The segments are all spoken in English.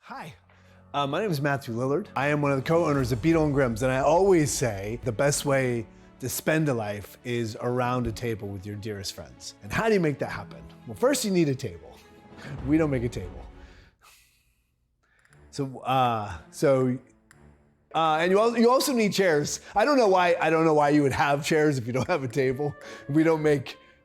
Hi, my name is Matthew Lillard. I am one of the co-owners of Beetle and Grimm's, and I always say the best way to spend a life is around a table with your dearest friends. And how do you make that happen? Well, first you need a table. We don't make a table. And you also need chairs. I don't know why you would have chairs if you don't have a table. We don't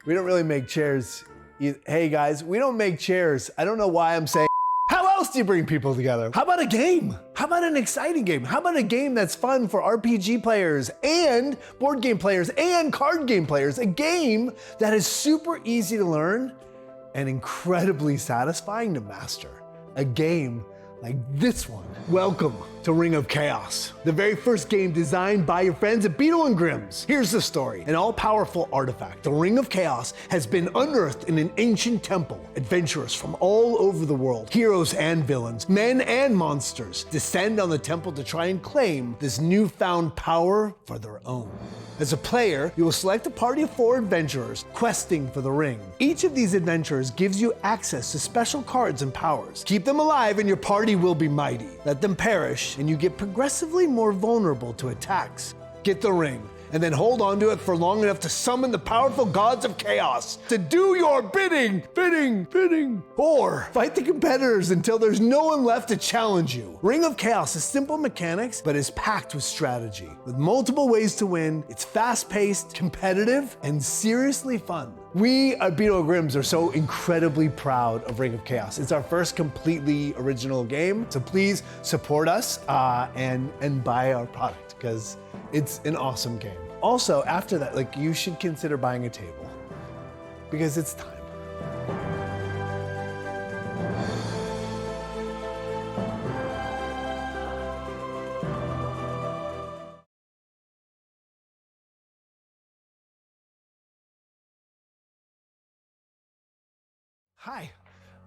really make chairs. Hey guys, we don't make chairs. I don't know why I'm saying. How else do you bring people together? How about a game? How about an exciting game? How about a game that's fun for RPG players and board game players and card game players? A game that is super easy to learn and incredibly satisfying to master. A game like this one. Welcome to Ring of Chaos, the very first game designed by your friends at Beetle and Grimm's. Here's the story. An all-powerful artifact, the Ring of Chaos, has been unearthed in an ancient temple. Adventurers from all over the world, heroes and villains, men and monsters, descend on the temple to try and claim this newfound power for their own. As a player, you will select a party of 4 adventurers questing for the ring. Each of these adventurers gives you access to special cards and powers. Keep them alive and your party will be mighty. Let them perish and you get progressively more vulnerable to attacks. Get the ring and then hold on to it for long enough to summon the powerful gods of chaos to do your bidding. Or fight the competitors until there's no one left to challenge you. Ring of Chaos is simple mechanics, but is packed with strategy. With multiple ways to win, it's fast-paced, competitive, and seriously fun. We at Beetle and Grimm's are so incredibly proud of Ring of Chaos. It's our first completely original game, so please support us and buy our product, because it's an awesome game. Also, after that, you should consider buying a table, because it's time. Hi,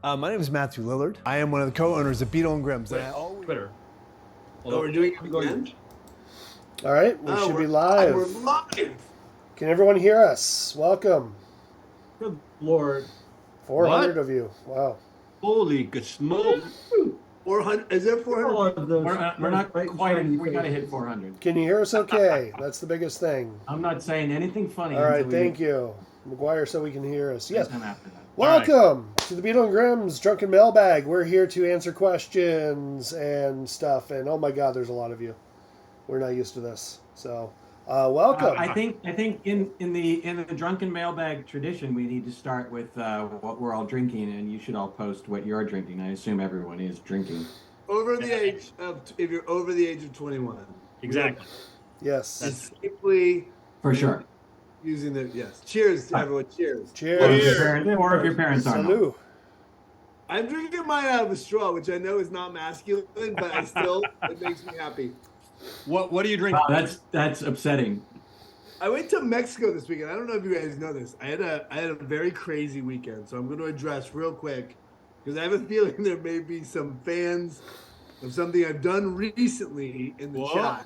my name is Matthew Lillard. I am one of the co-owners of Beetle and Grimm's. And I always... Twitter. Oh, we're doing it again? All right, we should be live. We're live. Can everyone hear us? Welcome. Good Lord. 400 of you. Wow. Holy smoke. 400? Is there 400? We're not quite. We got to hit 400. Can you hear us okay? That's the biggest thing. I'm not saying anything funny. All right, thank you. McGuire, so we can hear us. Yes. After that. Welcome to the Beetle and Grimm's Drunken Mailbag. We're here to answer questions and stuff. And oh my God, there's a lot of you. We're not used to this. So welcome. I think in the Drunken Mailbag tradition, we need to start with what we're all drinking, and you should all post what you're drinking. I assume everyone is drinking. If you're over the age of 21. Exactly. Yes. That's safely. For sure. Using the, yes. Cheers to everyone. Cheers. Cheers. Or if your parents are not. I'm drinking mine out of a straw, which I know is not masculine, but it makes me happy. What are you drinking? Wow, that's upsetting. I went to Mexico this weekend. I don't know if you guys know this. I had a very crazy weekend, so I'm going to address real quick because I have a feeling there may be some fans of something I've done recently in the chat.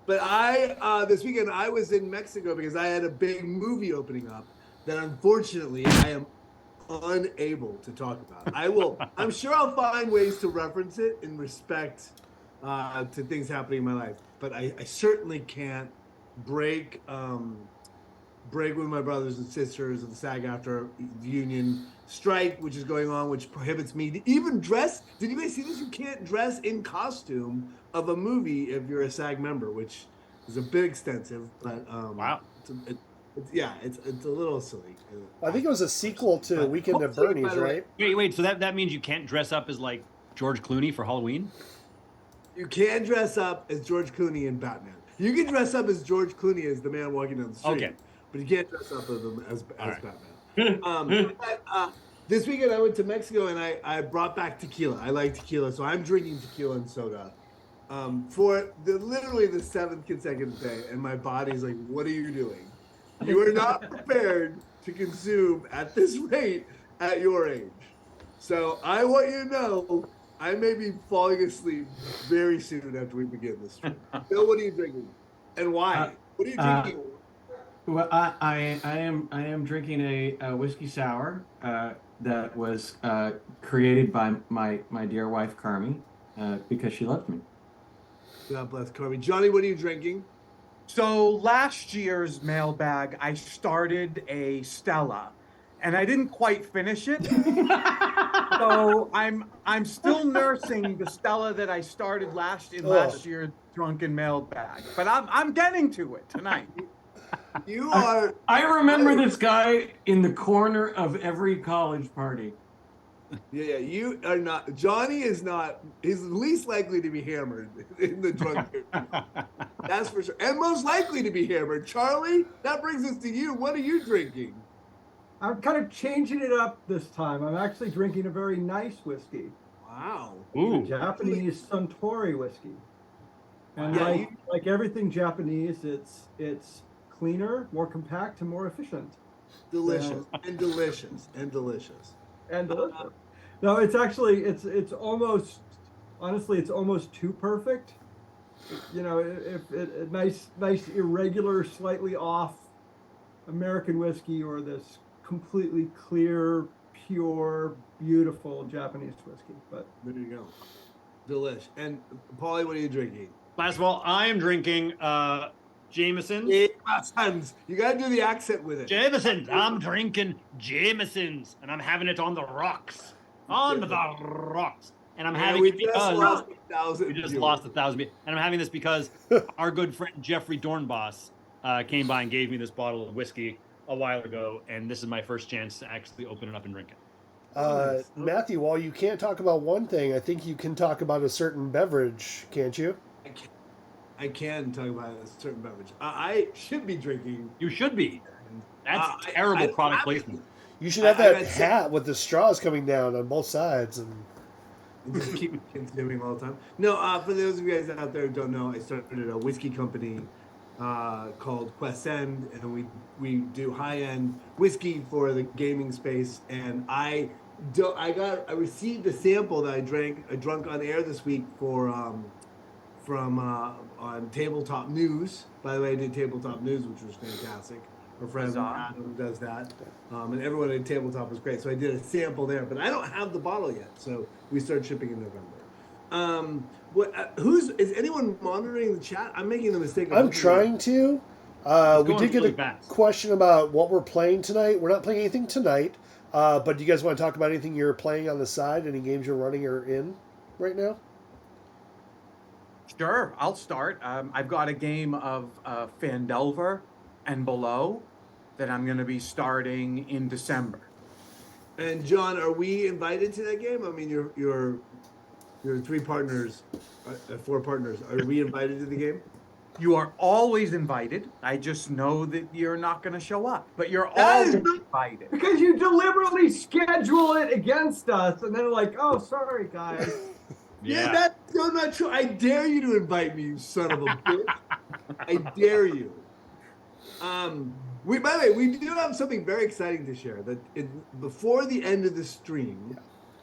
But this weekend I was in Mexico because I had a big movie opening up that unfortunately I am unable to talk about. I'm sure I'll find ways to reference it in respect to things happening in my life, but I certainly can't break with my brothers and sisters of the SAG-AFTRA union strike, which is going on, which prohibits me to even dress. Did you guys see this? You can't dress in costume of a movie if you're a SAG member, which is a bit extensive. But wow, it's a little silly. I think it was a sequel to Weekend at Bernie's, right? Wait. So that means you can't dress up as like George Clooney for Halloween? You can dress up as George Clooney in Batman. You can dress up as George Clooney as the man walking down the street. Okay. But you can't dress up as Batman. This weekend I went to Mexico and I brought back tequila. I like tequila, so I'm drinking tequila and soda for literally the 7th consecutive day. And my body's like, what are you doing? You are not prepared to consume at this rate at your age. So I want you to know I may be falling asleep very soon after we begin this stream. Bill, what are you drinking? And why? What are you drinking? Well, I am drinking a whiskey sour that was created by my dear wife Carmi because she loves me. God bless Carmi. Johnny, what are you drinking? So last year's mailbag, I started a Stella, and I didn't quite finish it. So I'm still nursing the Stella that I started last year's drunken mailbag, but I'm getting to it tonight. You are. I remember this guy in the corner of every college party. Yeah, you are not. Johnny is not. He's least likely to be hammered in the drunk. That's for sure, and most likely to be hammered. Charlie, that brings us to you. What are you drinking? I'm kind of changing it up this time. I'm actually drinking a very nice whiskey, Wow. Ooh. Japanese Suntory whiskey. And Yeah, like everything Japanese, it's cleaner, more compact, and more efficient. Delicious and delicious and delicious. And delicious. No, it's actually it's almost honestly it's almost too perfect. You know, if it nice irregular, slightly off American whiskey or this completely clear, pure, beautiful Japanese whiskey. But There you go. Delish. And Paulie, what are you drinking? Last of all, I am drinking Jameson's. Jameson's. You gotta do the accent with it. Jameson's. I'm drinking Jameson's, and I'm having it on the rocks. On the rocks. And I'm having we it just because lost 1,000 we just viewers. lost 1,000. And I'm having this because our good friend Jeffrey Dornbos came by and gave me this bottle of whiskey a while ago, and this is my first chance to actually open it up and drink it. Matthew, while you can't talk about one thing, I think you can talk about a certain beverage, can't you? I can talk about a certain beverage. I should be drinking. You should be. That's terrible product placement. You should have that hat with the straws coming down on both sides and just keep consuming all the time. No, for those of you guys out there who don't know, I started a whiskey company called Questend, and we do high-end whiskey for the gaming space. And I received a sample that I drunk on air this week from on Tabletop News. By the way, I did Tabletop News, which was fantastic. Our friend Adam does that, and everyone at Tabletop was great. So I did a sample there, but I don't have the bottle yet. So we start shipping in November. Is anyone monitoring the chat? I'm making the mistake. I'm trying to. We did get really a question about what we're playing tonight. We're not playing anything tonight, but do you guys want to talk about anything you're playing on the side? Any games you're running or in right now? Sure, I'll start. I've got a game of Phandelver and Below that I'm going to be starting in December. And John, are we invited to that game? I mean, your 3 partners, 4 partners. Are we invited to the game? You are always invited. I just know that you're not going to show up, but you're always invited. because you deliberately schedule it against us, and then like, oh, sorry, guys. Yeah, that's so not true. I dare you to invite me, you son of a bitch. I dare you. By the way, we do have something very exciting to share. Before the end of the stream,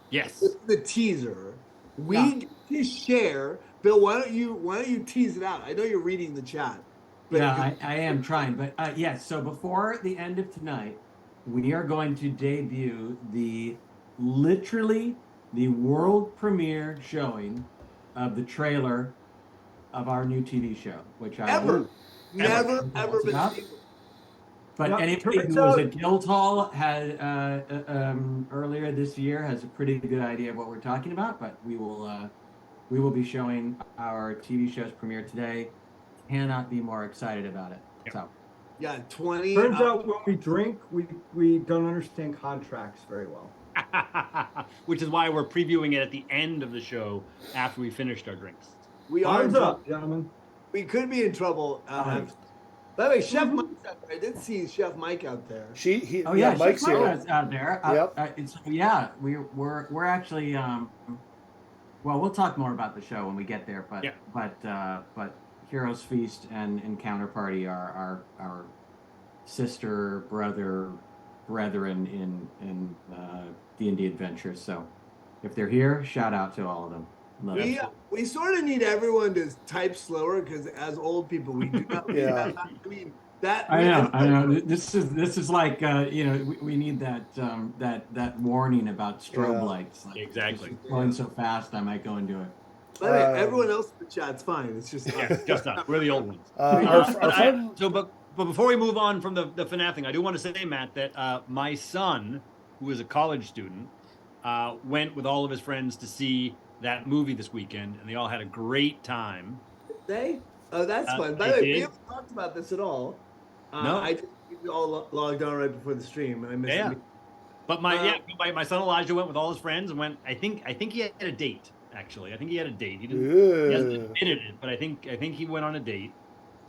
Yes. the teaser, we get to share. Bill, why don't you tease it out? I know you're reading the chat. But Yeah, I am trying, but yes. So before the end of tonight, we are going to debut literally the world premiere showing of the trailer of our new TV show, which I never been about. seen. But Yep, anybody turns who was out- at Guildhall had earlier this year has a pretty good idea of what we're talking about. But we will be showing our TV show's premiere today. Cannot be more excited about it. Yep. So Yeah, 20. Turns out when we drink, we don't understand contracts very well. Which is why we're previewing it at the end of the show after we finished our drinks. we are. Arms up, gentlemen. We could be in trouble. By the way, Chef Mike's out there. I did see Chef Mike out there. Mike's here. Mike's out there. Yep. We're actually. Well, we'll talk more about the show when we get there. But Yeah. but Heroes Feast and Encounter Party are our sister brethren in D&D Adventures. So if they're here, shout out to all of them. Love it. We sort of need everyone to type slower because as old people, we do not. Yeah. I mean, That I know. This is like we need that warning about strobe Yeah. lights. Like, Exactly. It's going so fast, I might go into it. By the way, everyone else in the chat's fine. It's just Yeah, just us. We're the old ones. Our But friend, but before we move on from the FNAF thing, I do want to say, Matt, that my son, who is a college student, went with all of his friends to see that movie this weekend, and they all had a great time. they. Oh, that's fun. By they the way, we did. haven't talked about this at all. No. I just all logged on right before the stream, and I missed Yeah. it. But my son Elijah went with all his friends and went. I think he had a date. Actually, I think he had a date. He hasn't admitted it, but I think he went on a date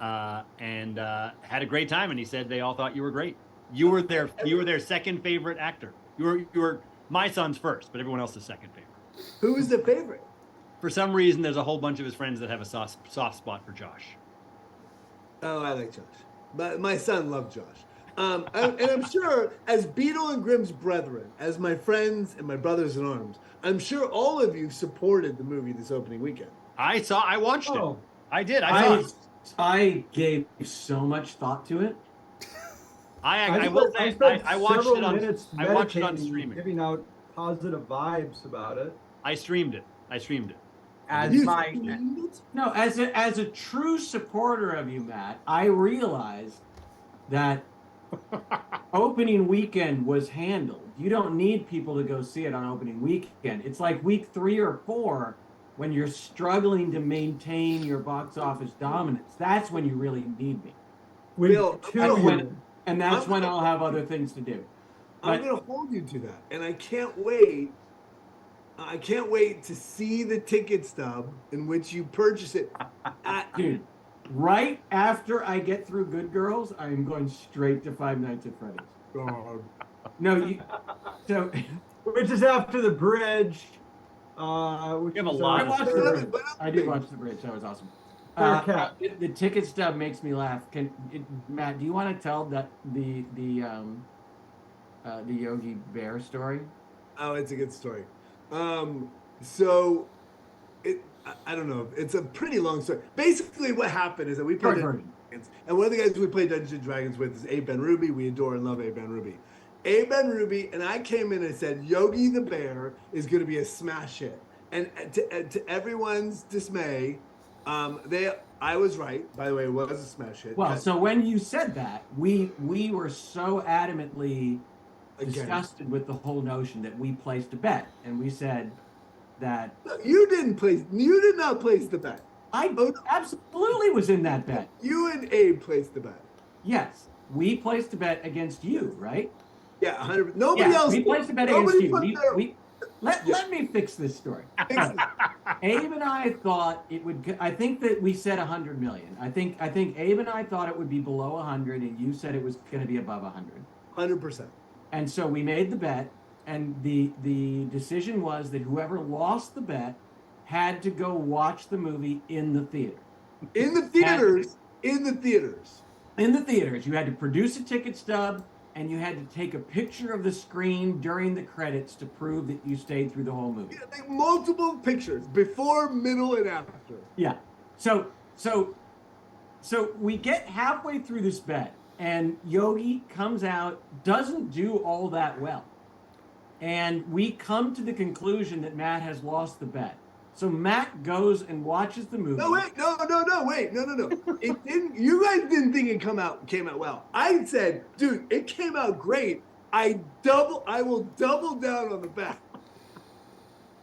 and had a great time. And he said they all thought you were great. You were their second favorite actor. You were my son's first, but everyone else's second favorite. Who was the favorite? For some reason, there's a whole bunch of his friends that have a soft spot for Josh. Oh, I like Josh. But my son loved Josh. And I'm sure, as Beetle and Grimm's brethren, as my friends and my brothers in arms, I'm sure all of you supported the movie this opening weekend. I watched it. Oh. I did. I saw it. I gave so much thought to it. I will say spent I watched several it on minutes meditating, streaming. giving out positive vibes about it. I streamed it. As You my streamed it? No, as a true supporter of you, Matt, I realized that opening weekend was handled. You don't need people to go see it on opening weekend. It's like week 3 or 4 when you're struggling to maintain your box office dominance. That's when you really need me. Bill, And that's when I'll have other things to do. I'm going to hold you to that. And I can't wait. I can't wait to see the ticket stub in which you purchase it. Dude, right after I get through Good Girls, I'm going straight to Five Nights at Freddy's. God. No, Which is after the bridge. Which You have a is, lot I of watched But the I'm- bridge. but I'm- I did watch the bridge. That was awesome. Fair The ticket stub makes me laugh. Matt, do you want to tell that the Yogi Bear story? Oh, it's a good story. So I don't know. It's a pretty long story. Basically, what happened is that we played Short Dungeons & Dragons, and one of the guys we played Dungeons & Dragons with is Abe Ben Ruby. We adore and love Abe Ben Ruby. Abe Ben Ruby and I came in and said Yogi the Bear is going to be a smash hit, and to everyone's dismay, I was right. By the way, it was a smash hit. Well, so when you said that, we were so adamantly disgusted with the whole notion that we placed a bet, and we said that You did not place the bet. I absolutely was in that bet. You and Abe placed the bet. Yes, we placed a bet against you, right? Yeah, 100%. Nobody Yeah, else. we placed a bet against nobody you. put their- Let me fix this story. Abe and I thought it would. I think that we said 100 million. I think Abe and I thought it would be below 100, and you said it was going to be above 100. 100%. And so we made the bet, and the decision was that whoever lost the bet had to go watch the movie in the theater. In the theaters. In the theaters. In the theaters, you had to produce a ticket stub, and you had to take a picture of the screen during the credits to prove that you stayed through the whole movie. Yeah, like multiple pictures before, middle, and after. Yeah. So we get halfway through this bet, and Yogi comes out, doesn't do all that well. And we come to the conclusion that Matt has lost the bet. So Matt goes and watches the movie. No, wait, no. It didn't. You guys didn't think it came out well. I said, dude, it came out great. I will double down on the bet.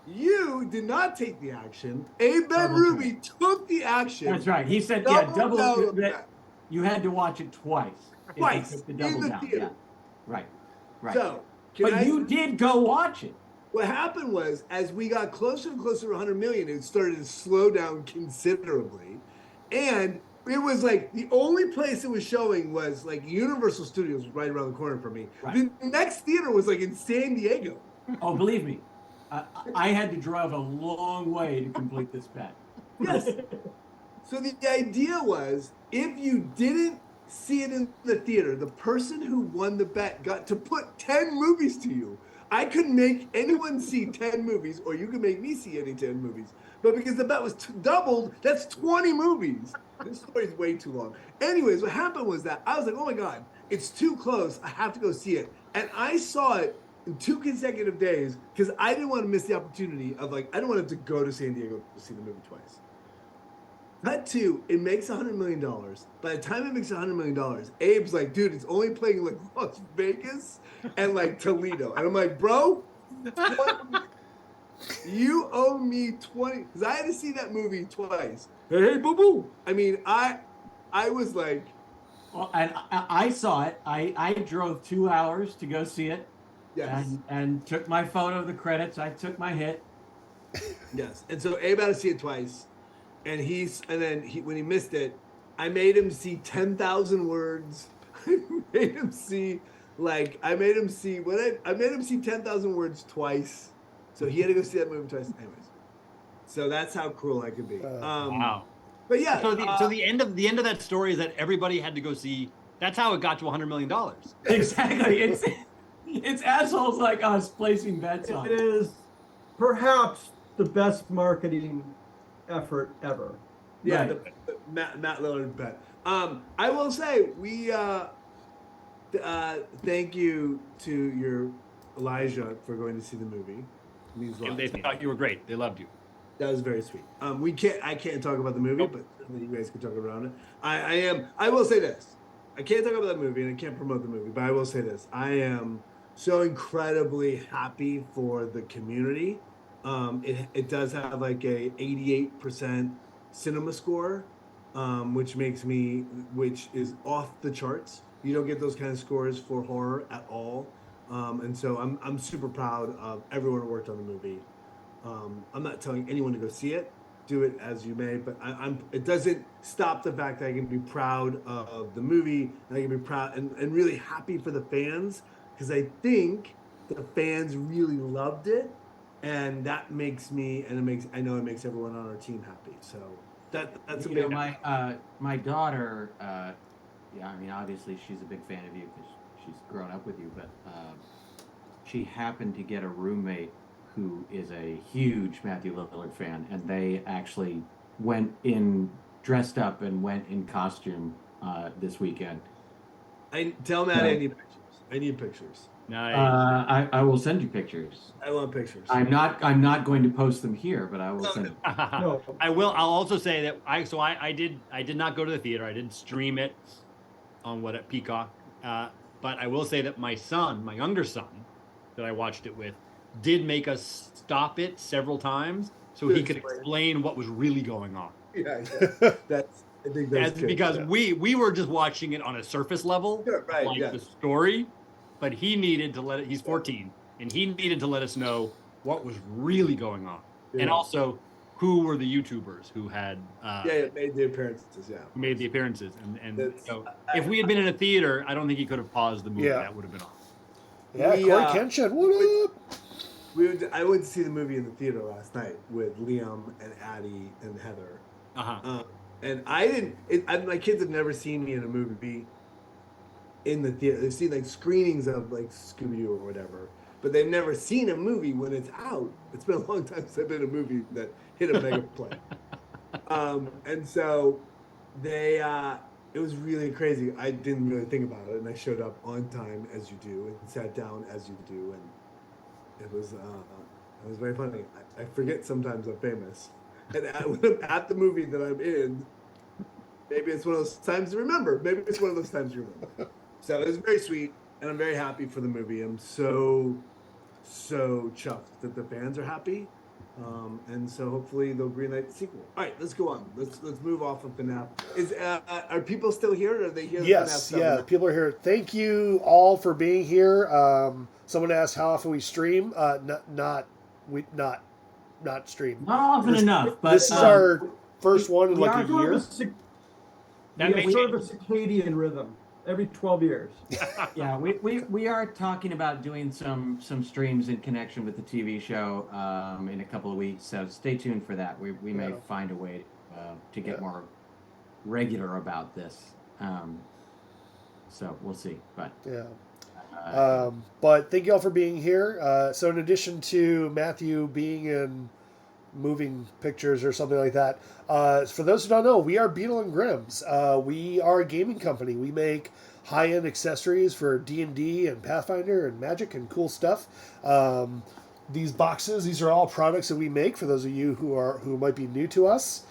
You did not take the action. Abe Ben Ruby took the action. That's right. He said, Double double down on the that bet. you had to watch it twice. if you Twice, took the in double the down. theater. Yeah. Right. Right. So, but you did go watch it. What happened was, as we got closer and closer to 100 million, it started to slow down considerably. And it was like the only place it was showing was like Universal Studios right around the corner from me. Right. The next theater was like in San Diego. Oh, believe me, I had to drive a long way to complete this bet. Yes. So the idea was, if you didn't see it in the theater, the person who won the bet got to put 10 movies to you. I couldn't make anyone see 10 movies, or you could make me see any 10 movies. but because the bet was doubled, that's 20 movies. This story's way too long. Anyways, what happened was that I was like, oh my God, it's too close. I have to go see it. And I saw it in 2 consecutive days because I didn't want to miss the opportunity of like, I didn't want to have to go to San Diego to see the movie twice. Cut to, it makes $100 million. By the time it makes $100 million, Abe's like, dude, it's only playing like Las Vegas and like Toledo. And I'm like, bro, you owe me 20, because I had to see that movie twice. Hey, boo boo. I mean, I was like, Well, and I saw it. I drove 2 hours to go see it. yes, And took my photo of the credits. I took my hit. yes. And so Abe had to see it twice, and then when he missed it, I made him see 10,000 words. I made him see 10,000 words twice. So he had to go see that movie twice. Anyways, so that's how cruel I could be. Wow. But yeah. So the end of that story is that everybody had to go see. That's how it got to $100 million. Exactly. It's assholes like us placing bets on It is perhaps the best marketing effort ever. Yeah, Right. the Matt Lillard bet. I will say thank you to your Elijah for going to see the movie. It means a lot They to me. thought you were great. They loved you. That was very sweet. I can't talk about the movie, but certainly you guys can talk around it. I will say this. I can't talk about that movie and I can't promote the movie, but I will say this. I am so incredibly happy for the community. It does have like a 88% cinema score, which is off the charts. You don't get those kind of scores for horror at all. And so I'm super proud of everyone who worked on the movie. I'm not telling anyone to go see it. Do it as you may, but it doesn't stop the fact that I can be proud of the movie, and I can be proud and really happy for the fans, because I think the fans really loved it, and that makes me, and I know it makes everyone on our team happy. So that's a You know, big. my daughter, yeah, I mean, obviously she's a big fan of you because she's grown up with you, but she happened to get a roommate who is a huge Matthew Lillard fan, and they actually dressed up and went in costume this weekend. I tell Matt I need pictures. I need pictures. Nice. I will send you pictures. I want pictures. I'm not going to post them here, but I will send them. No. I will. I'll also say that I did not go to the theater. I did stream it on Peacock. But I will say that my younger son, that I watched it with, did make us stop it several times so he could explain what was really going on. Yeah. I think that's good. Because we were just watching it on a surface level, Sure, right, like yes. the story, but he needed to he's 14, and he needed to let us know what was really going on, Yeah. and also who were the YouTubers who had made the appearances. Yeah, who made the appearances, and That's- so if we had been in a theater, I don't think he could have paused the movie. Yeah. That would have been awesome. Yeah, We, Corey uh, Kenshin, what up? I went to see the movie in the theater last night with Liam and Addie and Heather. And my kids have never seen me in a movie in the theater. They've seen like screenings of like Scooby-Doo or whatever, but they've never seen a movie when it's out. It's been a long time since I've been in a movie that hit a mega play. And so it was really crazy. I didn't really think about it, and I showed up on time as you do, and sat down as you do, and it was very funny. I forget sometimes I'm famous, and when I'm at the movie that I'm in, maybe it's one of those times to remember. Maybe it's one of those times to remember. So it was very sweet, and I'm very happy for the movie. I'm so chuffed that the fans are happy, and so hopefully they'll greenlight the sequel. All right, let's go on. Let's move off of FNAF. Are people still here? Or are they here? Yes, yeah, people are here. Thank you all for being here. Someone asked how often we stream. Not stream. Not often enough, but This is our first one in We like are a year. That we may sort of a circadian rhythm every 12 years. yeah, we are talking about doing some streams in connection with the TV show in a couple of weeks. So stay tuned for that. We may find a way to get more regular about this. So we'll see. But But thank you all for being here. So in addition to Matthew being in moving pictures or something like that. For those who don't know, we are Beetle and Grimm's. We are a gaming company. We make high-end accessories for D&D and Pathfinder and Magic and cool stuff. These boxes, these are all products that we make. For those of you who might be new to us,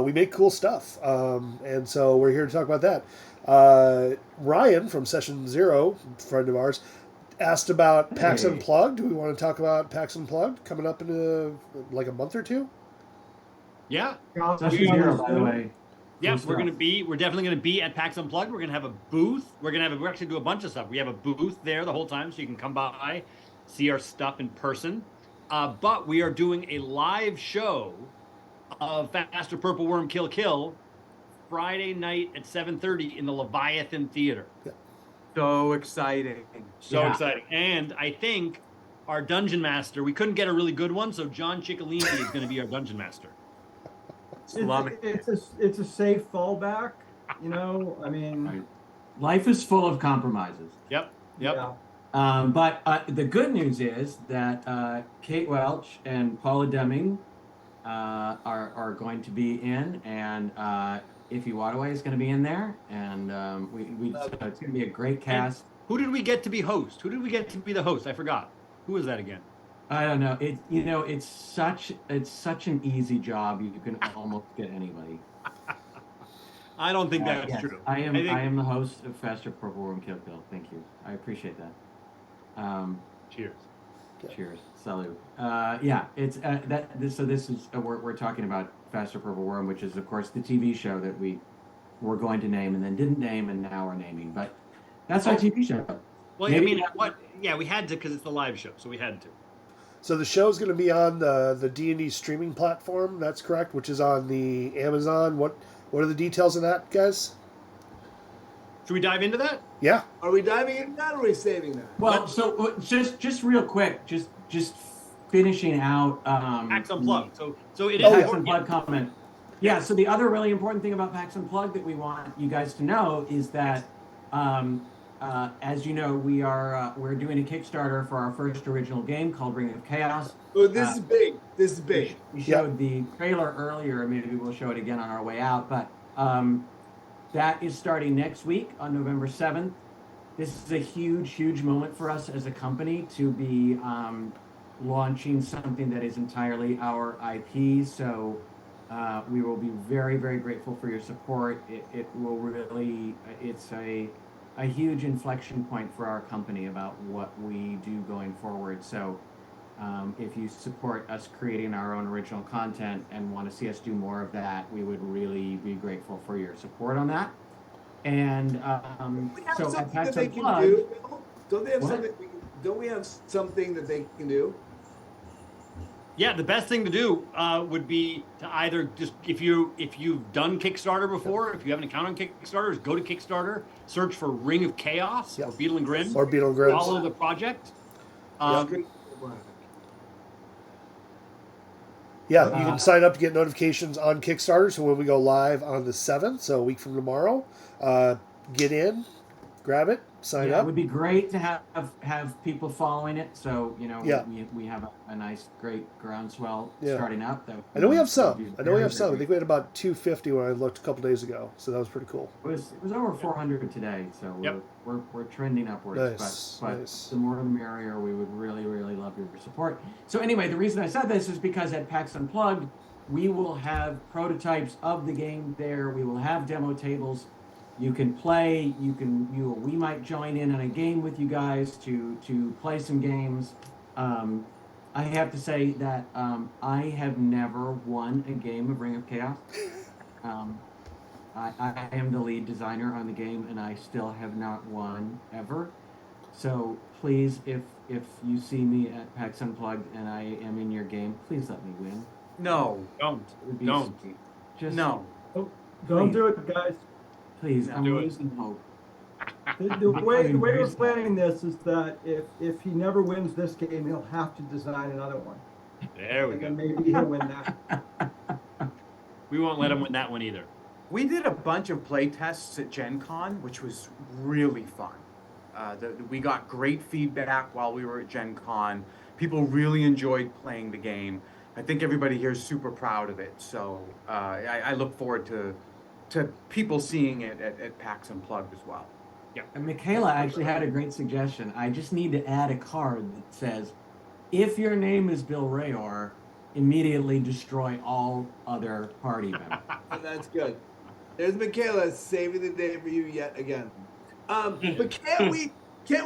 we make cool stuff, and so we're here to talk about that. Ryan from Session Zero, friend of ours, asked about PAX Unplugged. Do we want to talk about PAX Unplugged coming up in like a month or two? Yeah. Session Zero, by the way. Yeah, we're definitely gonna be at PAX Unplugged. We're gonna have a booth. We're actually do a bunch of stuff. We have a booth there the whole time, so you can come by, see our stuff in person. But we are doing a live show of Faster Purple Worm Kill Kill Friday night at 7:30 in the Leviathan Theater. Yeah. So exciting. So exciting. And I think our Dungeon Master, we couldn't get a really good one, so John Ciccolini is going to be our Dungeon Master. It's a safe fallback, you know. I mean, life is full of compromises. Yep. yeah. But the good news is that Kate Welch and Paula Deming are going to be in, and Ify Wadaway is going to be in there, and it's going to be a great cast. And who did we get to be host? Who did we get to be the host? I forgot. Who was that again? I don't know. It's such an easy job. You can almost get anybody. I don't think that's yes, true. I am the host of Faster Purple Worm Kill Kill. Thank you. I appreciate that. Cheers. Cheers. Salute. Yeah, it's So this is we're talking about Faster Purple Worm, which is of course the TV show that we were going to name and then didn't name and now are naming. But that's our TV show. Well, maybe, I mean, what? Yeah, we had to because it's the live show, so we had to. So the show's going to be on the D&D streaming platform. That's correct, which is on the Amazon. What are the details of that, guys? Should we dive into that? Yeah. Are we diving into that or are we saving that? Well, so just real quick, just finishing out PAX Unplugged. So it is PAX Unplugged comment. Yeah. So the other really important thing about PAX Unplugged that we want you guys to know is that, as you know, we're doing a Kickstarter for our first original game called Ring of Chaos. Oh, this is big. This is big. We showed the trailer earlier. Maybe we'll show it again on our way out. But that is starting next week on November 7th. This is a huge, huge moment for us as a company to be launching something that is entirely our IP. So we will be very, very grateful for your support. It will really, it's a huge inflection point for our company about what we do going forward. So if you support us creating our own original content and want to see us do more of that, we would really be grateful for your support on that. And so at PAX Unplugged, Don't they have something? Don't we have something that they can do? Yeah, the best thing to do would be to either just if you've done Kickstarter before, if you have an account on Kickstarter, is go to Kickstarter, search for Ring of Chaos or Beetle and Grimm, follow the project. Yeah, you can sign up to get notifications on Kickstarter. So when we go live on the 7th, so a week from tomorrow, get in, grab it, sign up. It would be great to have people following it. So we have a nice, great groundswell starting up. I know we have some. I think we had about 250 when I looked a couple days ago. So that was pretty cool. It was over 400 today. So we're trending upwards. Nice, but nice. The more the merrier. We would really, really love your support. So anyway, the reason I said this is because at PAX Unplugged, we will have prototypes of the game there. We will have demo tables. You can play. We might join in on a game with you guys to play some games. I have to say that I have never won a game of Ring of Chaos. I am the lead designer on the game, and I still have not won ever. So please, if you see me at PAX Unplugged and I am in your game, please let me win. No, Don't. Just no. Don't do it, guys. Please, I'm do it. losing hope. The way we're planning this is that if he never wins this game, he'll have to design another one. There we And go. then maybe he'll win that. We won't let him win that one either. We did a bunch of play tests at Gen Con, which was really fun. We got great feedback while we were at Gen Con. People really enjoyed playing the game. I think everybody here is super proud of it. So I look forward to people seeing it at PAX Unplugged as well. And Michaela actually had a great suggestion. I just need to add a card that says, if your name is Bill Rayor, immediately destroy all other party members. That's good. There's Michaela saving the day for you yet again. But can't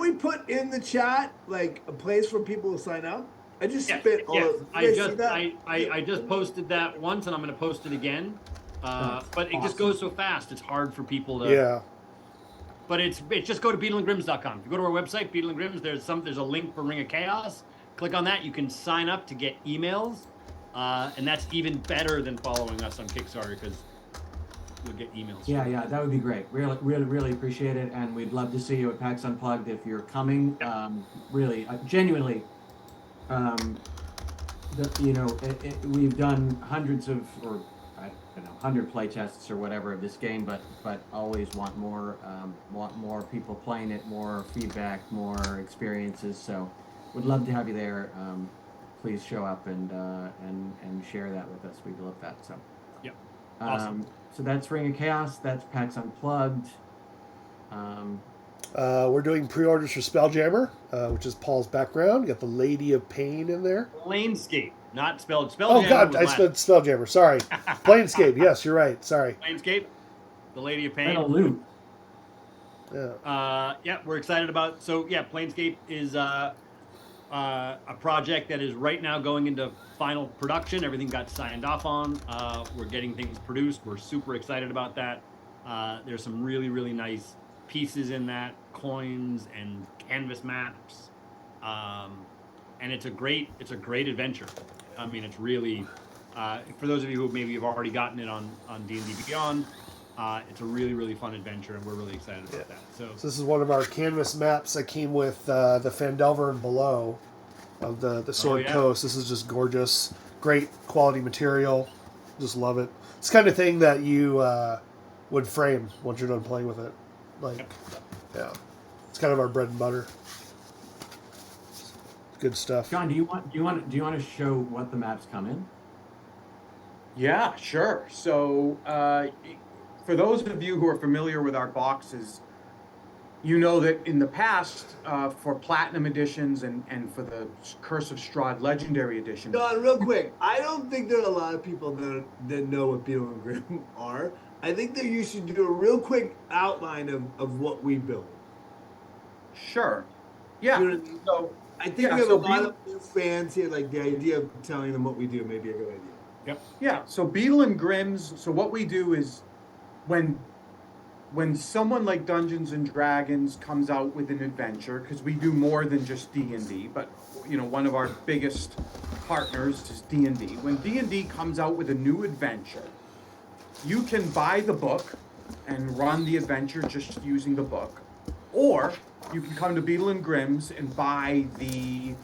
we put in the chat like a place for people to sign up? I just spit all Yes. over. I just posted that once, and I'm going to post it again. But it just goes so fast; it's hard for people to. Yeah. But it's just go to beetleandgrims.com. If you go to our website, Beetle and Grims, there's a link for Ring of Chaos. Click on that. You can sign up to get emails, and that's even better than following us on Kickstarter because you'll get emails. Yeah, that would be great. Really appreciate it, and we'd love to see you at PAX Unplugged if you're coming. Really, genuinely, we've done hundreds of, or I don't know, 100 play tests or whatever of this game, but always want more people playing it, more feedback, more experiences. So, would love to have you there. Please show up and share that with us. We'd love that. So. Yep. Awesome. So that's Ring of Chaos. That's PAX Unplugged. We're doing pre-orders for Spelljammer, which is Paul's background. Got the Lady of Pain in there. Planescape, not Spelljammer. Oh God, I said Spelljammer. Sorry, Planescape. Yes, you're right. Sorry. Planescape, the Lady of Pain. And a loot. Yeah. We're excited about. So yeah, Planescape is a project that is right now going into final production. Everything got signed off on. We're getting things produced. We're super excited about that. There's some really, really nice pieces in that, coins and canvas maps. And it's a great adventure. I mean, it's really, for those of you who maybe have already gotten it on D&D Beyond, it's a really, really fun adventure, and we're really excited about that. So this is one of our canvas maps that came with the Phandelver and Below of the Sword Coast. This is just gorgeous, great quality material. Just love it. It's the kind of thing that you would frame once you're done playing with it. Yeah, it's kind of our bread and butter. Good stuff. John, do you want to show what the maps come in? Yeah, sure. So, for those of you who are familiar with our boxes, you know that in the past, for Platinum editions and for the Curse of Strahd Legendary Edition. Don, real quick, I don't think there are a lot of people that know what Beetle and Grimm are. I think that you should do a real quick outline of what we build. Sure. Yeah. You know what I mean? So I think we have a lot of new fans here. Like the idea of telling them what we do may be a good idea. Yep. Yeah. So Beetle and Grimm's. So what we do is when someone like Dungeons and Dragons comes out with an adventure, because we do more than just D&D, but one of our biggest partners is D&D. When D&D comes out with a new adventure, you can buy the book and run the adventure just using the book, or you can come to Beetle and Grimm's and buy the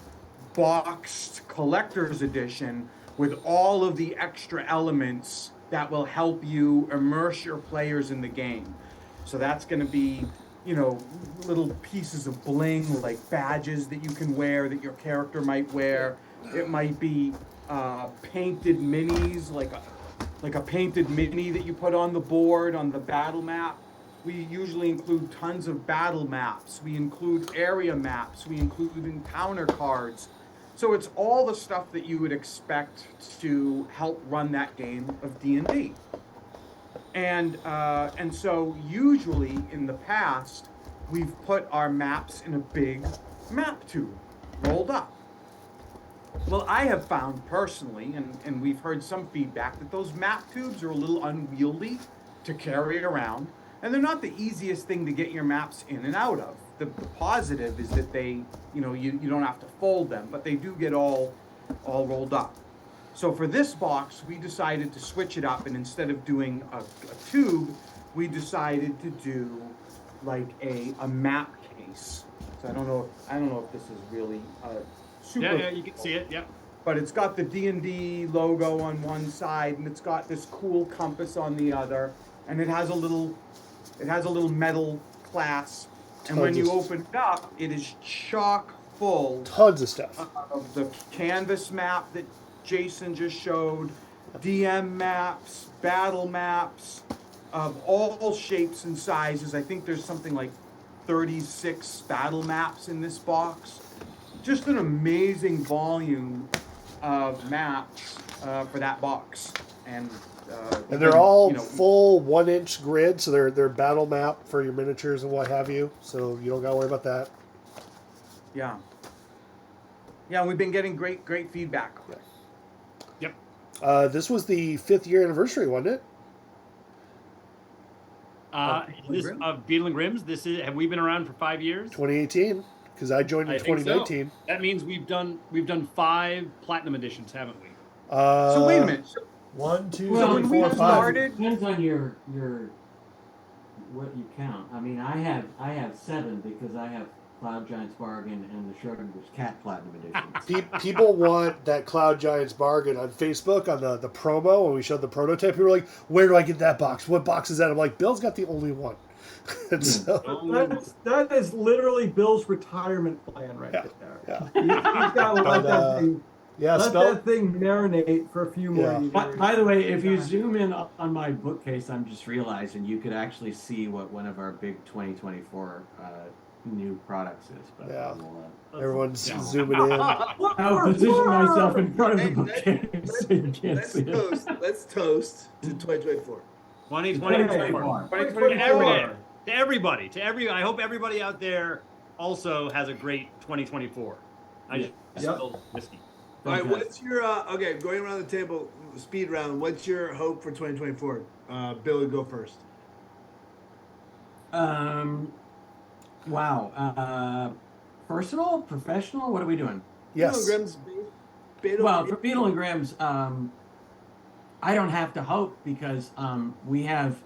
boxed collector's edition with all of the extra elements that will help you immerse your players in the game. So that's going to be, little pieces of bling, like badges that you can wear, that your character might wear. It might be painted minis, like a painted mini that you put on the board, on the battle map. We usually include tons of battle maps. We include area maps. We include encounter cards. So it's all the stuff that you would expect to help run that game of D&D. And so usually in the past, we've put our maps in a big map tube, rolled up. Well, I have found personally, and we've heard some feedback, that those map tubes are a little unwieldy to carry around, and they're not the easiest thing to get your maps in and out of. The positive is that they, you don't have to fold them, but they do get all rolled up. So for this box, we decided to switch it up, and instead of doing a tube, we decided to do like a map case. So I don't know if this is really super. Yeah, you can see it. Yep. But it's got the D&D logo on one side, and it's got this cool compass on the other, and it has a little metal clasp. And when you open it up, it is chock full. Tons of stuff. Of the canvas map that Jason just showed, DM maps, battle maps of all shapes and sizes. I think there's something like 36 battle maps in this box. Just an amazing volume of maps for that box. And they're all full 1-inch grid, so they're battle map for your miniatures and what have you. So you don't got to worry about that. Yeah. Yeah, we've been getting great feedback. Yep. This was the 5th year anniversary, wasn't it? Of Beetle and Grimm's. Have we been around for 5 years? 2018, because I joined in 2019. So. That means we've done 5 platinum editions, haven't we? So wait a minute. 1, 2, Well, 3, we 4, 5. started- Depends on your what you count. I mean, I have 7 because I have Cloud Giant's Bargain and the Schrodinger's Cat Platinum Edition. People want that Cloud Giants Bargain on Facebook on the promo when we showed the prototype. People were like, "Where do I get that box? What box is that?" I'm like, "Bill's got the only one." And so, That is literally Bill's retirement plan right there. yeah. He's got to let that thing. Yeah, Let that thing marinate for a few more years. By the way, if you zoom in on my bookcase, I'm just realizing you could actually see what one of our big 2024 new products is. But Yeah. we'll, Everyone's zooming in. I'll position myself in front of the bookcase so you can't see it. Let's toast to 2024. 2024. 2024. To everybody. I hope everybody out there also has a great 2024. I just spilled whiskey. All right, what's your going around the table, speed round. What's your hope for 2024? Bill, you go first. Wow. Personal, professional. What are we doing? Yes. Well, for Beetle and Grimm's, I don't have to hope because we have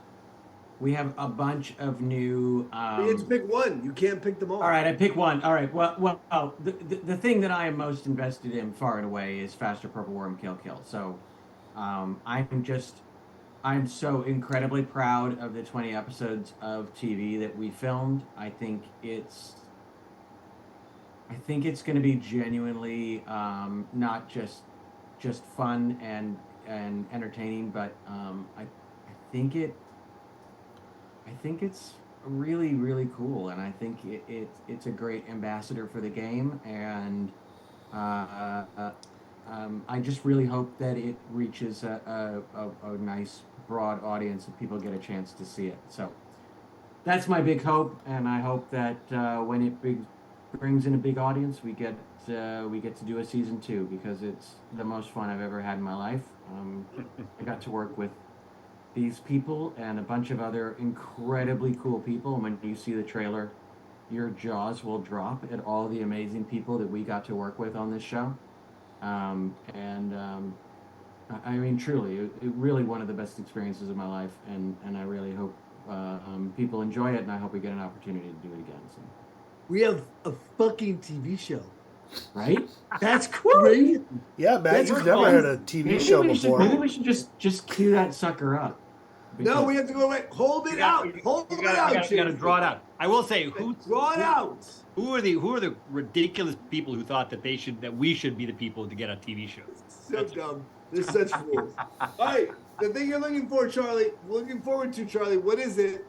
a bunch of new. You have to pick one. You can't pick them all. All right, I pick one. All right. Well. The thing that I am most invested in, far and away, is Faster Purple Worm Kill. So, I'm so incredibly proud of the 20 episodes of TV that we filmed. I think it's going to be genuinely not just fun and entertaining, but I think it's really, really cool, and I think it's a great ambassador for the game, and I just really hope that it reaches a nice, broad audience and people get a chance to see it. So that's my big hope, and I hope that when it brings in a big audience, we get to do a season 2 because it's the most fun I've ever had in my life. I got to work with these people and a bunch of other incredibly cool people. And when you see the trailer, your jaws will drop at all the amazing people that we got to work with on this show. I mean, truly, it really one of the best experiences of my life, and I really hope people enjoy it, and I hope we get an opportunity to do it again. So. We have a fucking TV show. Right? That's crazy. Yeah, Matt, you've never had a TV show before. Maybe we should just cue that sucker up. No, we have to go right. Hold it out. Hold it out. You gotta draw it out. I will say, draw it out. Who are the ridiculous people who thought that we should be the people to get a TV show? So dumb. They're such fools. All right, the thing you're looking forward to, Charlie. What is it?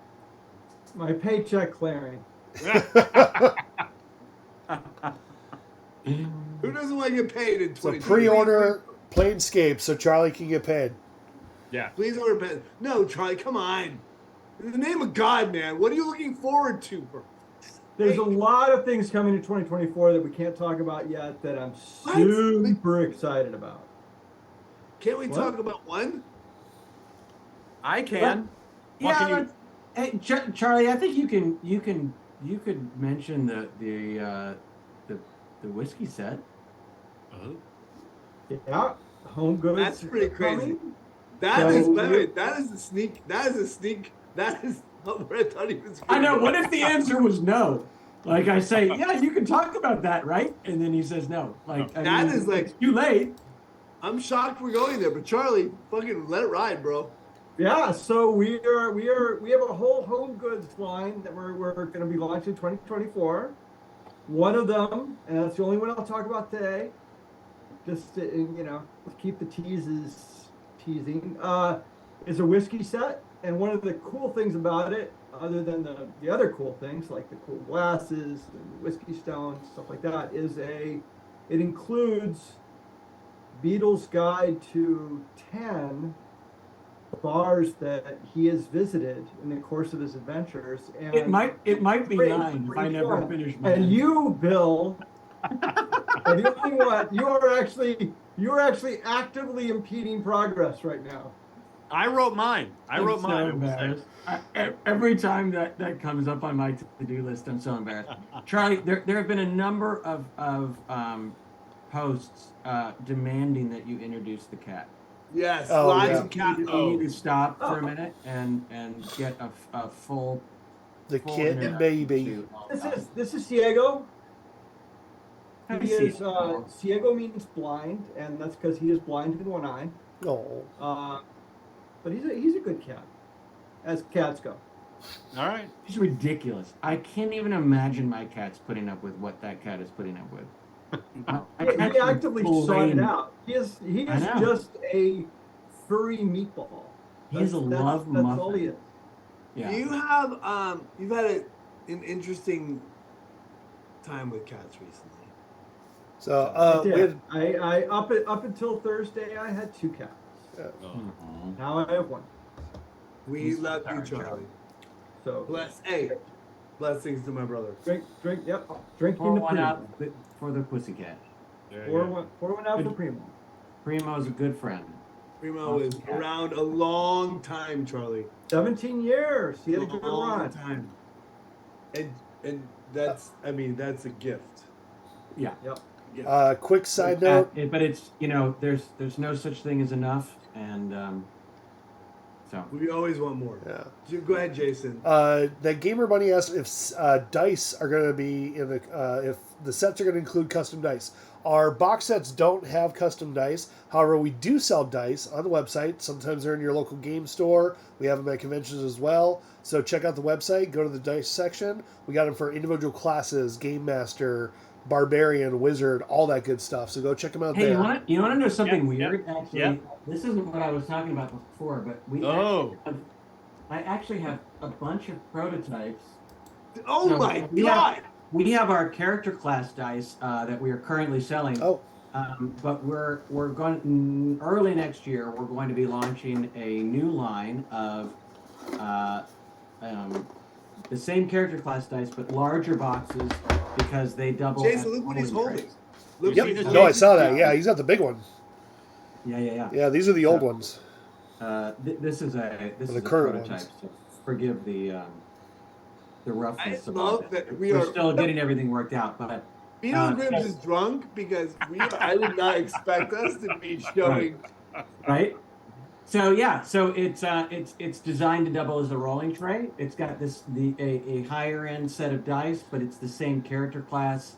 My paycheck clearing. Who doesn't want to get paid in 2020? So pre-order Planescape so Charlie can get paid. Yeah. Please order pen. No, Charlie, come on. In the name of God, man, what are you looking forward to? There's a lot of things coming in 2024 that we can't talk about yet that I'm super excited about. Can't we talk about one? I can. Hey, Charlie, I think you could mention the whiskey set. Oh. Yeah, home goods. That's pretty crazy. coming. That is a sneak. That is not where I thought he was going. I know. What if the answer was no? Like I say, yeah, you can talk about that, right? And then he says no. Like it's too late. I'm shocked we're going there, but Charlie, fucking let it ride, bro. Yeah, so we have a whole home goods line that we're going to be launching in 2024. One of them, and that's the only one I'll talk about today, just to, you know, keep the teases teasing, is a whiskey set. And one of the cool things about it, other than the other cool things like the cool glasses and whiskey stones, stuff like that, it includes Beatles' guide to 10 bars that he has visited in the course of his adventures. And It might be pretty- 9 if I pretty never fun. finish mine. And you, Bill, are the only one. You are actually actively impeding progress right now. I wrote mine. I wrote I'm so mine. I will say. embarrassed. Every time that comes up on my to-do list, I'm so embarrassed. Charlie, there have been a number of posts demanding that you introduce the cat. Yes, Oh, live yeah. and cat. You need to stop for a minute and get a full. The full kitten introduction baby. to all of us. This is Diego. Hi, He is Diego. Diego means blind, and that's because he is blind in one eye. Oh, But he's a good cat, as cats go. All right. It's ridiculous. I can't even imagine my cat's putting up with what that cat is putting up with. He actively sought it out. He is I know. just a furry meatball. He's a love That's muffin. all he is. Yeah. You have you've had an interesting time with cats recently. so I we did. had, I up until Thursday, I had 2 cats. Mhm. Now I have 1. We He's love you, sorry, Charlie. So Blessings to my brother. drink. Yep, drinking Pour the one Primo. out for the pussycat. There you Pour go. one out for Good. Primo. Primo's a good friend. Primo is around a long time, Charlie. 17 years. He had a good long run. time. And that's that's a gift. Yeah. Yep. quick side note. But it's there's no such thing as enough, and so We always want more. Yeah. Go ahead, Jason. That Gamer Bunny asked if dice are going to be in the if the sets are going to include custom dice. Our box sets don't have custom dice. However, we do sell dice on the website. Sometimes they're in your local game store. We have them at conventions as well. So check out the website. Go to the dice section. We got them for individual classes, Game Master, Barbarian, Wizard, all that good stuff. So go check them out hey, there. you want to know something Yeah, weird? Actually, yeah. this isn't what I was talking about before, but I actually have a bunch of prototypes. Oh So my we God! We have our character class dice that we are currently selling. Oh, But we're going early next year. We're going to be launching a new line of the same character class dice, but larger boxes because they double. Jason, as look what he's rolling holding. trays. Look You what see he's this, no, I holding. saw that. Yeah, he's got the big one. Yeah. Yeah, these are the old ones. This is a current prototype. ones. So forgive the roughness I of love it. that we We're are- still getting everything worked out, but Beetle Grims is drunk because I did not expect us to be showing. right. So yeah, so it's designed to double as a rolling tray. It's got a higher end set of dice, but it's the same character class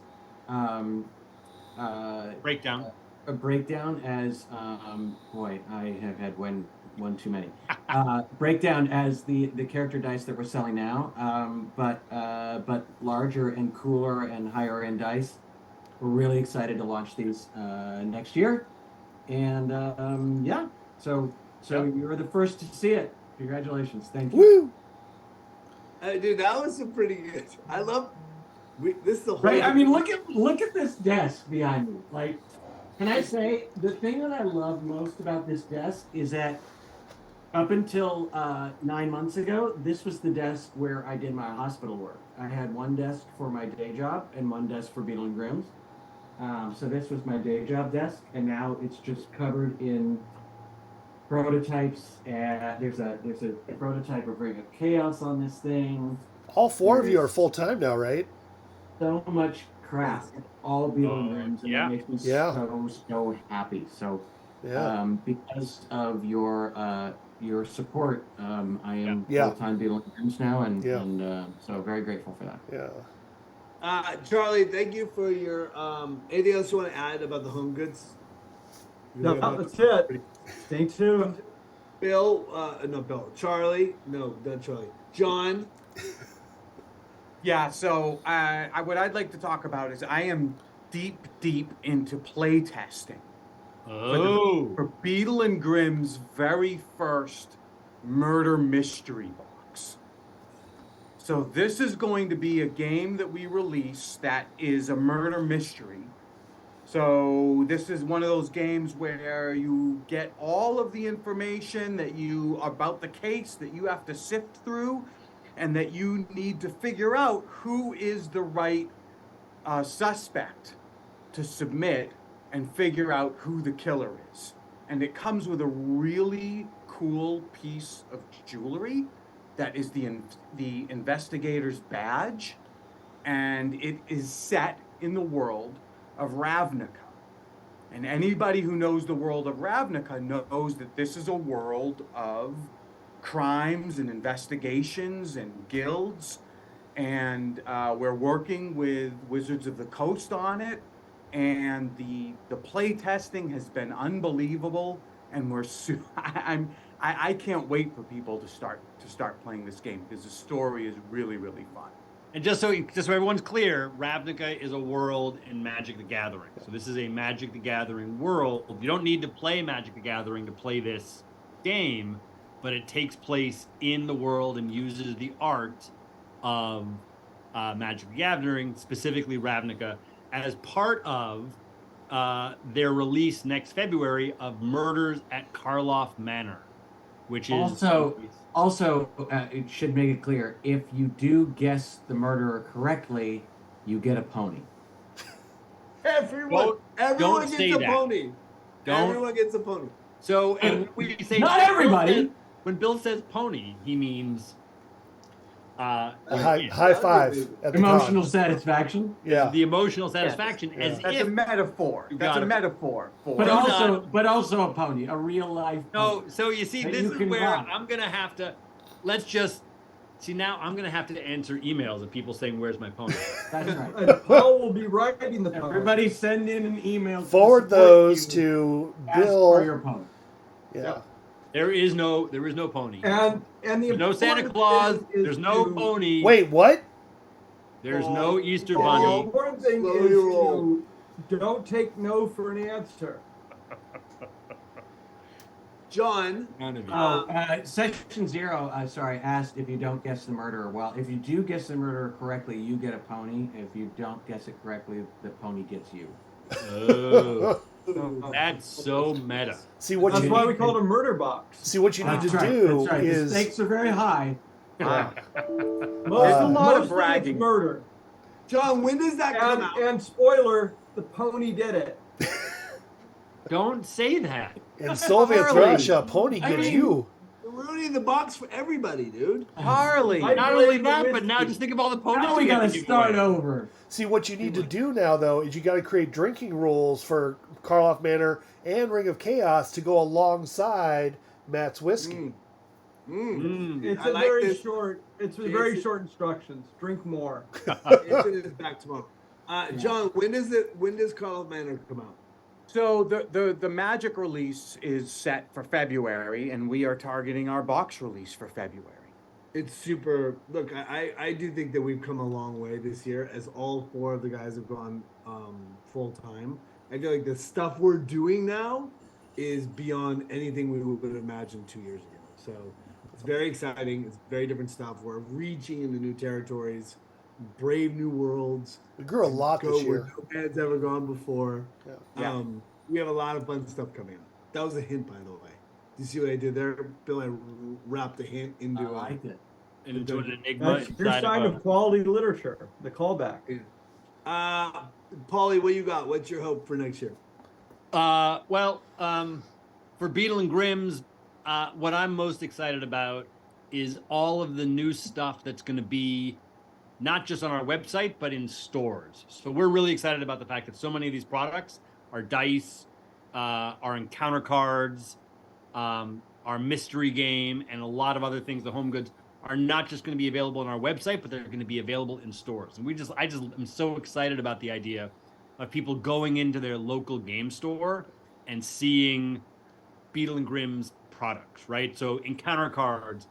Breakdown. a breakdown as boy, I have had one too many. Breakdown as the character dice that we're selling now, but larger and cooler and higher end dice. We're really excited to launch these next year, and yeah, so you're the first to see it. Congratulations, thank you. Woo! Dude, that was a pretty good. I love. This is the whole. Right? I mean, look at this desk behind me. Like, can I say the thing that I love most about this desk is that up until 9 months ago, this was the desk where I did my hospital work. I had one desk for my day job and one desk for Beetle and Grimm's. So this was my day job desk, and now it's just covered in prototypes. There's a prototype of Ring of Chaos on this thing. All 4 of you are full time now, right? So much crap, all Beetle and Grimm's, and yeah. it makes me Yeah. so happy. So Yeah. because of your support, I am Yeah. full-time Beetle and Grimm's now, and Yeah. so very grateful for that. Yeah. Charlie, thank you for your. Anything else you want to add about the home goods? No, that's it. Stay tuned. Bill, no, Bill. Charlie, no, not Charlie. John. Yeah, so what I'd like to talk about is I am deep into play testing. Oh. For Beadle and Grimm's very first murder mystery box. So this is going to be a game that we release that is a murder mystery. So this is one of those games where you get all of the information that you about the case that you have to sift through, and that you need to figure out who is the right suspect to submit and figure out who the killer is. And it comes with a really cool piece of jewelry that is the investigator's badge, and it is set in the world of Ravnica. And anybody who knows the world of Ravnica knows that this is a world of crimes and investigations and guilds. And we're working with Wizards of the Coast on it. And the play testing has been unbelievable. And I can't wait for people to start playing this game, because the story is really, really fun. And just so everyone's clear, Ravnica is a world in Magic the Gathering. So this is a Magic the Gathering world. You don't need to play Magic the Gathering to play this game, but it takes place in the world and uses the art of Magic the Gathering, specifically Ravnica, as part of their release next February of Murders at Karloff Manor, which is Also, it should make it clear, if you do guess the murderer correctly, you get a pony. Everyone don't say gets a that. pony. Everyone gets a pony. So, and we say Not everybody. When Bill says pony, he means A high five at the Emotional con. satisfaction. Yeah. the emotional satisfaction as That's if a metaphor. You That's got a it. metaphor for But not- also a pony, a real life pony. No, so you see, That this you is can where ride. I'm gonna have to. Let's just see now. I'm gonna have to answer emails of people saying, "Where's my pony?" That's right. And Paul will be writing the pony. Everybody send in an email. Forward support those you. to Ask Bill. for your pony. Yeah. There is no pony. And the There's no Santa important Claus. thing is There's no to- pony. Wait, what? There's no Easter The bunny. important thing Slowly is roll. to don't take no for an answer. John, None of you. Section 0, asked if you don't guess the murderer. Well, if you do guess the murderer correctly, you get a pony. If you don't guess it correctly, the pony gets you. Oh, that's so meta. See what That's you why need, we call it a murder box. see what you need That's to right, do that's right. is The stakes are very high. Most, a lot of mostly bragging. it's murder. John, when does that come out? And spoiler, the pony did it. Don't say that. in Soviet Harley. Russia, pony I gets mean- you. We're ruining the box for everybody, dude. Harley. I Not blame only the that, but whiskey. now just think of all the ponies. Now we have gotta to give start away. over. See what you need to do now though is you got to create drinking rules for Karloff Manor and Ring of Chaos to go alongside Matt's whiskey. It's I a like very this. short. It's a It's- very short instructions. Drink more. It's in his back tomorrow. John, when does Carl Manor come out? So the Magic release is set for February, and we are targeting our box release for February. It's super. Look, I do think that we've come a long way this year, as all four of the guys have gone full time. I feel like the stuff we're doing now is beyond anything we would have imagined 2 years ago. So it's very exciting. It's very different stuff. We're reaching into new territories, brave new worlds. We grew a lot Go this where year. no man's ever gone before. Yeah. We have a lot of fun stuff coming up. That was a hint, by the way. Do you see what I did there, Bill? I wrapped a hint into. I like it. Into an enigma That's your inside sign of of quality literature. The callback. Paulie, what you got? What's your hope for next year? For Beetle and Grimm's, what I'm most excited about is all of the new stuff that's going to be not just on our website, but in stores. So we're really excited about the fact that so many of these products, our dice, our encounter cards, our mystery game, and a lot of other things, the home goods, are not just going to be available on our website, but they're going to be available in stores. And I just am so excited about the idea of people going into their local game store and seeing Beetle and Grimm's products, right? So encounter cards,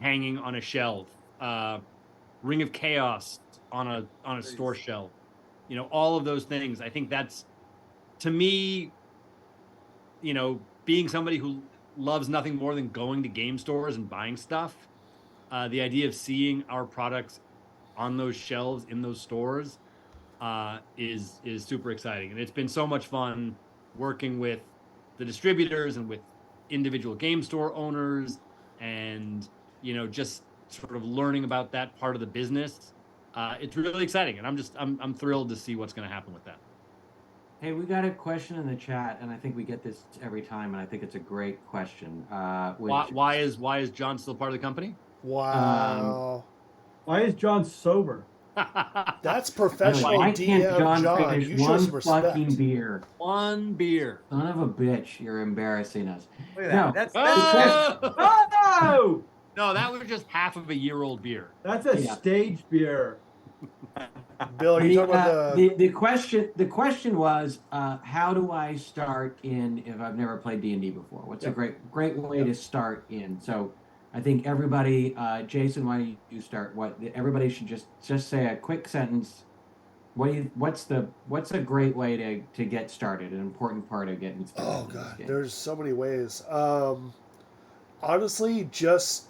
hanging on a shelf, Ring of Chaos on a store shelf, all of those things. I think that's, to me, being somebody who loves nothing more than going to game stores and buying stuff, the idea of seeing our products on those shelves in those stores is super exciting, and it's been so much fun working with the distributors and with individual game store owners, and just sort of learning about that part of the business. It's really exciting, and I'm thrilled to see what's going to happen with that. Hey, we got a question in the chat, and I think we get this every time, and I think it's a great question. Why is John still part of the company? Wow. Why is John sober? That's professional Why can't DM, John. finish You show one some respect. fucking beer? One beer. Son of a bitch, you're embarrassing us. Look at No. that. Oh! No, that was just half of a year-old beer. That's a stage beer. Bill, are you talking about the question was, how do I start in if I've never played D&D before? What's a great way to start in? So I think everybody, Jason, why don't you start? Everybody should just say a quick sentence. What's a great way to get started? An important part of getting started. Oh God, there's so many ways. Honestly, just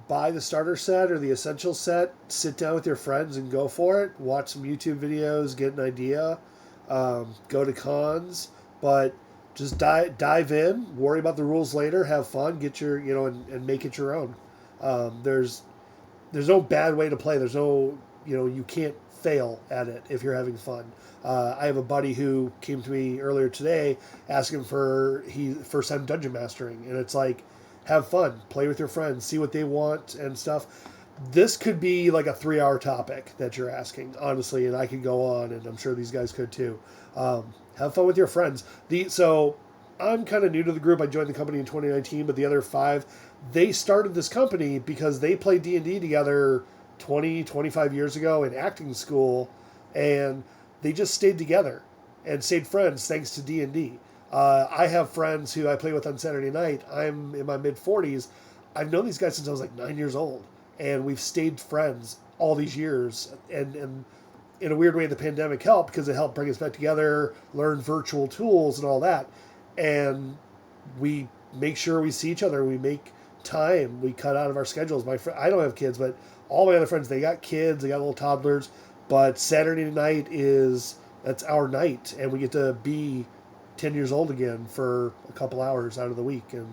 buy the starter set or the essential set, sit down with your friends and go for it. Watch some YouTube videos, get an idea, go to cons, but just dive in, worry about the rules later, have fun, get your, and make it your own. There's no bad way to play. There's no, you can't fail at it if you're having fun. I have a buddy who came to me earlier today asking for first time dungeon mastering, and it's like, have fun, play with your friends, see what they want and stuff. This could be like a 3-hour topic that you're asking, honestly, and I could go on, and I'm sure these guys could too. Have fun with your friends. So I'm kind of new to the group. I joined the company in 2019, but the other 5, they started this company because they played D&D together 20, 25 years ago in acting school, and they just stayed together and stayed friends thanks to D&D. I have friends who I play with on Saturday night. I'm in my mid-40s. I've known these guys since I was like 9 years old, and we've stayed friends all these years. And in a weird way, the pandemic helped because it helped bring us back together, learn virtual tools and all that. And we make sure we see each other. We make time. We cut out of our schedules. I don't have kids, but all my other friends, they got kids. They got little toddlers. But Saturday night that's our night, and we get to be 10 years old again for a couple hours out of the week and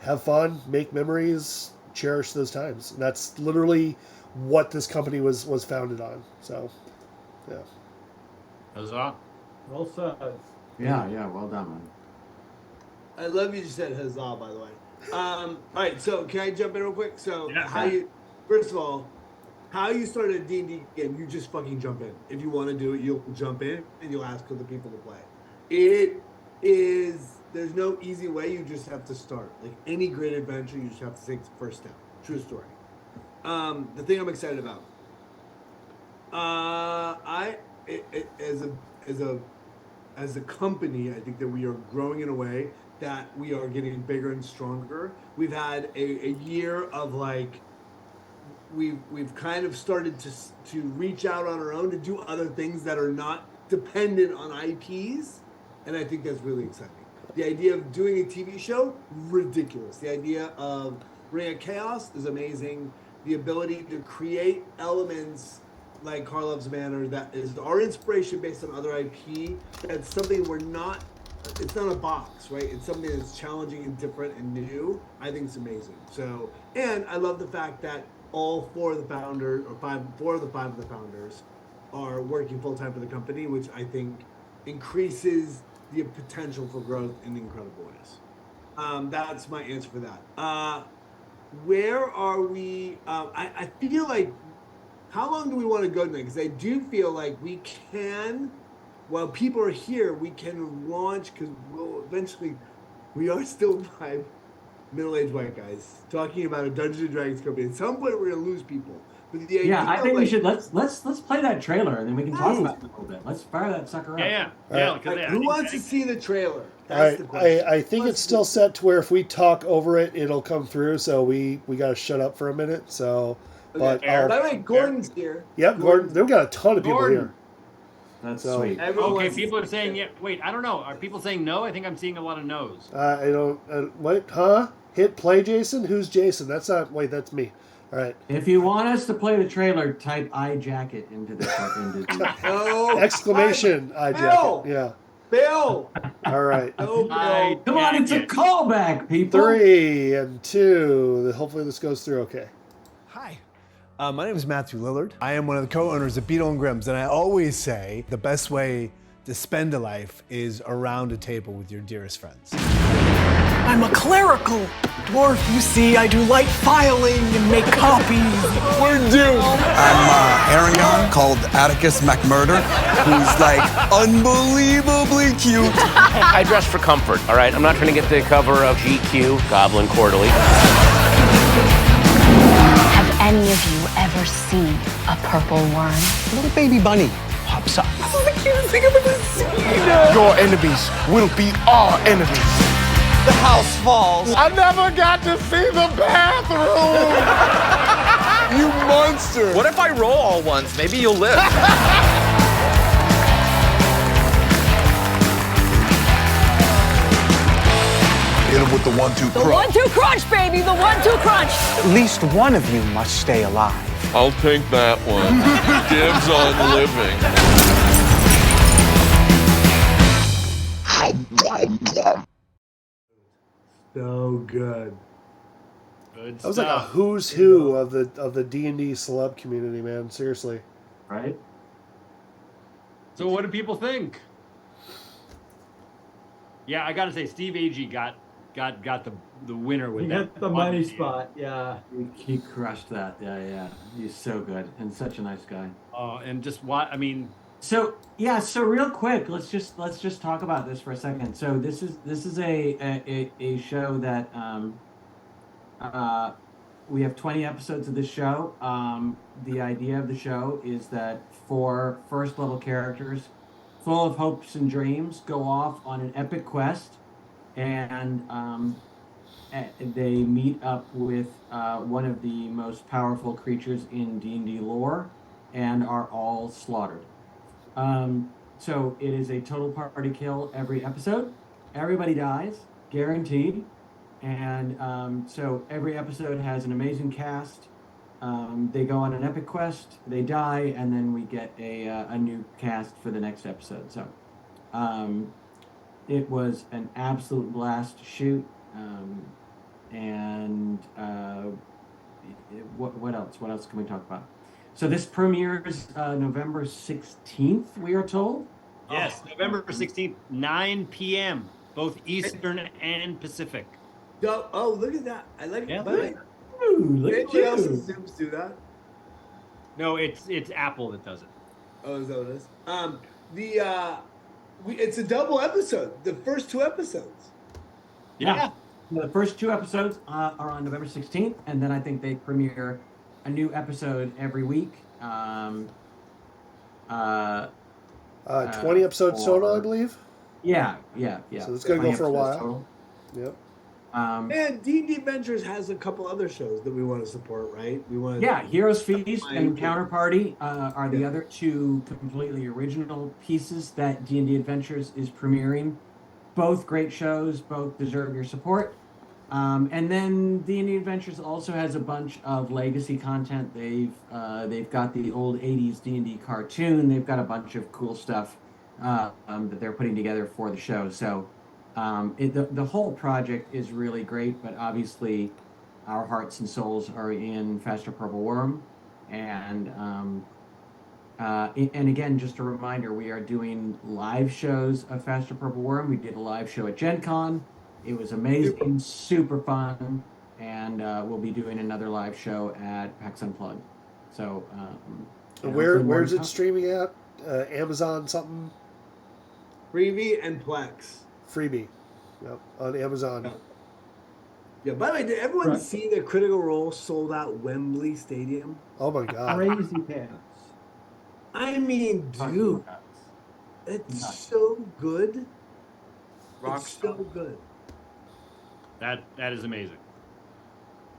have fun, make memories, cherish those times. And that's literally what this company was founded on. So, yeah. Huzzah. Well said. Yeah, well done, man. I love you just said huzzah, by the way. All right, so can I jump in real quick? So first of all, how you start a D&D game, you just fucking jump in. If you want to do it, you'll jump in and you'll ask other people to play. There's no easy way, you just have to start. Like any great adventure, you just have to take the first step. True story. The thing I'm excited about. As a company, I think that we are growing in a way that we are getting bigger and stronger. We've had a year of like, we've kind of started to reach out on our own to do other things that are not dependent on IPs. And I think that's really exciting. The idea of doing a TV show, ridiculous. The idea of Ring of Chaos is amazing. The ability to create elements like Karlov's Manor that is our inspiration based on other IP. That's something it's not a box, right? It's something that's challenging and different and new. I think it's amazing. So, and I love the fact that all 4 of the founders, or 4 of the 5 of the founders are working full-time for the company, which I think increases the potential for growth in incredible ways. That's my answer for that. Where are we? I feel like, how long do we want to go tonight? Because I do feel like we can, while people are here, we can launch, because eventually we are still 5 middle-aged white guys talking about a Dungeons & Dragons company. At some point, we're going to lose people. But the idea I think we should let's play that trailer and then we can talk about it a little bit. Let's fire that sucker up. Yeah. Who wants to see the trailer? That's the question. I think it's still set to where if we talk over it, it'll come through. So we got to shut up for a minute. So, Okay. By the way, Gordon's here. Yep, Gordon. We've got a ton of people here. That's So- sweet. Everyone Okay, wants- people are saying yeah. Wait, I don't know. Are people saying no? I think I'm seeing a lot of no's. I don't. What? Huh? Hit play, Jason. Who's Jason? That's not. Wait, that's me. All right. If you want us to play the trailer, type "I jacket" into the No. Exclamation! I Bill! jacket. Yeah. Bill. All right. No, I- Bill. Come on, it's a Jacket. callback, people. 3 and 2. Hopefully this goes through okay. Hi. My name is Matthew Lillard. I am one of the co-owners of Beetle and Grimm's, and I always say the best way to spend a life is around a table with your dearest friends. I'm a clerical dwarf, you see. I do light filing and make copies. We're doomed. I'm Aragon, called Atticus McMurder, who's like unbelievably cute. I dress for comfort, all right? I'm not trying to get the cover of GQ, Goblin Quarterly. Have any of you ever seen a purple worm? A little baby bunny pops up. This is the cutest thing I've ever seen. Your enemies will be our enemies. The house falls. I never got to see the bathroom. You monster. What if I roll all once? Maybe you'll live. Hit him with the 1-2 crunch. 1-2 crunch, baby, the 1-2 crunch. At least one of you must stay alive. I'll take that one. Dibs on living. So good. Good That was like a stuff. who's who of the D&D celeb community, man. Seriously. Right? So what do people think? Yeah, I gotta say, Steve Agee got the winner with You that. got the money spot. Yeah. He crushed that. Yeah. He's so good and such a nice guy. And just what I mean. So real quick, let's just talk about this for a second. So this is a show that we have 20 episodes of this show. The idea of the show is that 4 first level characters full of hopes and dreams go off on an epic quest, and they meet up with one of the most powerful creatures in D&D lore and are all slaughtered. So it is a total party kill every episode. Everybody dies, guaranteed. And so every episode has an amazing cast. They go on an epic quest, they die, and then we get a new cast for the next episode. So it was an absolute blast to shoot. What else? What else can we talk about? So this premieres November 16th, we are told. Yes, November 16th, 9 p.m., both Eastern and Pacific. Oh, look at that. I like Yeah, it. But Ooh, look at anybody else you. in Zooms do that? No, it's Apple that does it. Oh, is that what it is? It's a double episode. The first 2 episodes. Yeah. The first 2 episodes are on November 16th, and then I think they premiere a new episode every week. 20 episodes total, I believe. Yeah. So it's gonna go 20 for a episodes while. total. Yep. And D&D Adventures has a couple other shows that we want to support, right? We want to. Yeah, Heroes Feast and Yeah. Counterparty are the other 2 completely original pieces that D&D Adventures is premiering. Both great shows, both deserve your support. And then D&D Adventures also has a bunch of legacy content. They've got the old 80s D&D cartoon. They've got a bunch of cool stuff that they're putting together for the show. So the whole project is really great, but obviously our hearts and souls are in Faster Purple Worm. And again, just a reminder, we are doing live shows of Faster Purple Worm. We did a live show at Gen Con. It was amazing, super fun, and we'll be doing another live show at PAX Unplugged. So, Where's it streaming at? Amazon something? Freebie and Plex. Freebie. Yep, on Amazon. Yeah, by the way, did everyone see the Critical Role sold out Wembley Stadium? Oh my God. Crazy pants. I mean, dude, it's so good. It's so good. That is amazing.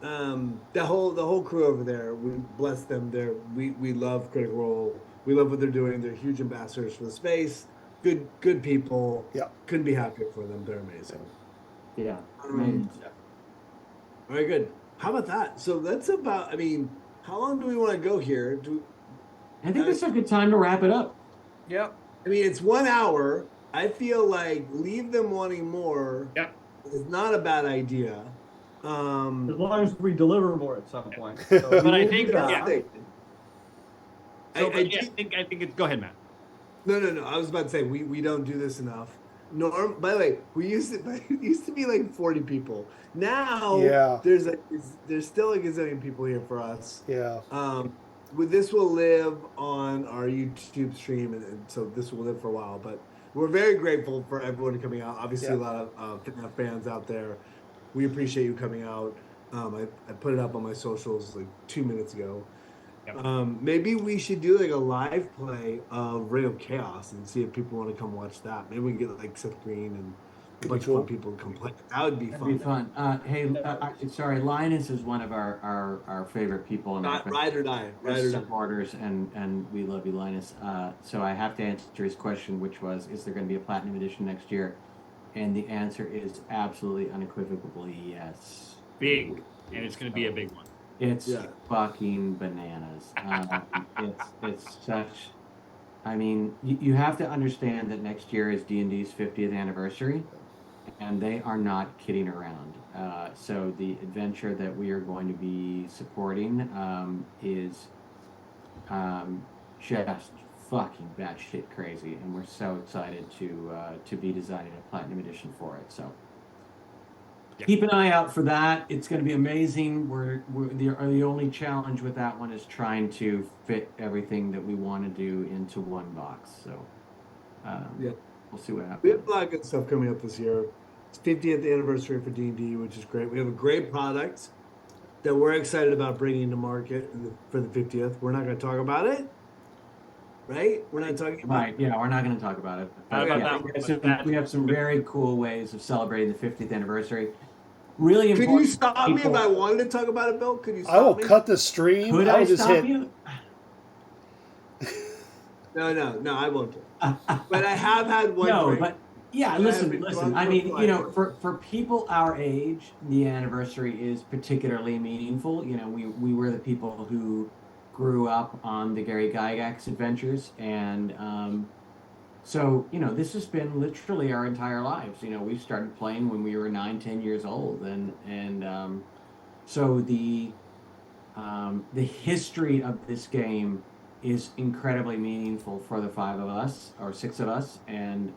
The whole crew over there, we bless them. We love Critical Role. We love what they're doing. They're huge ambassadors for the space. Good people. Yeah. Couldn't be happier for them. They're amazing. Yeah. Amazing stuff. All right, good. How about that? So that's about. I mean, how long do we want to go here? I think it's a good time to wrap it up. Yep. I mean, it's 1 hour. I feel like leave them wanting more. Yep. Is not a bad idea. As long as we deliver more at some point. But I think, That's yeah. the thing. So, I I think it's. Go ahead, Matt. No. I was about to say we don't do this enough. By the way, it used to be like 40 people. Now there's still a gazillion people here for us. Yeah. This will live on our YouTube stream, and so this will live for a while. But we're very grateful for everyone coming out. Obviously, a lot of fans out there. We appreciate you coming out. I put it up on my socials like 2 minutes ago. Yep. Maybe we should do like a live play of Reign of Chaos and see if people want to come watch that. Maybe we can get like Seth Green and a bunch of fun people to come play. That would be fun. That'd be fun. Hey, sorry, Linus is one of our favorite people in our Ride or Die. supporters, and we love you, Linus. So I have to answer his question, which was, is there going to be a platinum edition next year? And the answer is absolutely unequivocally yes. Big, and it's going to be a big one. It's fucking bananas. It's such. I mean, you have to understand that next year is D&D's 50th anniversary, and they are not kidding around. So the adventure that we are going to be supporting is just fucking batshit crazy, and we're so excited to be designing a platinum edition for it. So. Keep an eye out for that. It's going to be amazing. The only challenge with that one is trying to fit everything that we want to do into one box. So, we'll see what happens. We have a lot of good stuff coming up this year. It's 50th anniversary for D&D, which is great. We have a great product that we're excited about bringing to market for the 50th. We're not going to talk about it, right? We're not talking about Right, yeah, we're not going to talk about it. We have some very cool ways of celebrating the 50th anniversary. Really important. Could you stop me if I wanted to talk about it, Bill? Could you stop me? I will cut the stream. Could I stop you? No, I won't. But I have had one drink. But yeah, listen. I mean, for people our age, the anniversary is particularly meaningful. You know, we were the people who grew up on the Gary Gygax adventures, and so, this has been literally our entire lives. We started playing when we were 9-10 years old, and so the history of this game is incredibly meaningful for the 5 of us or 6 of us, and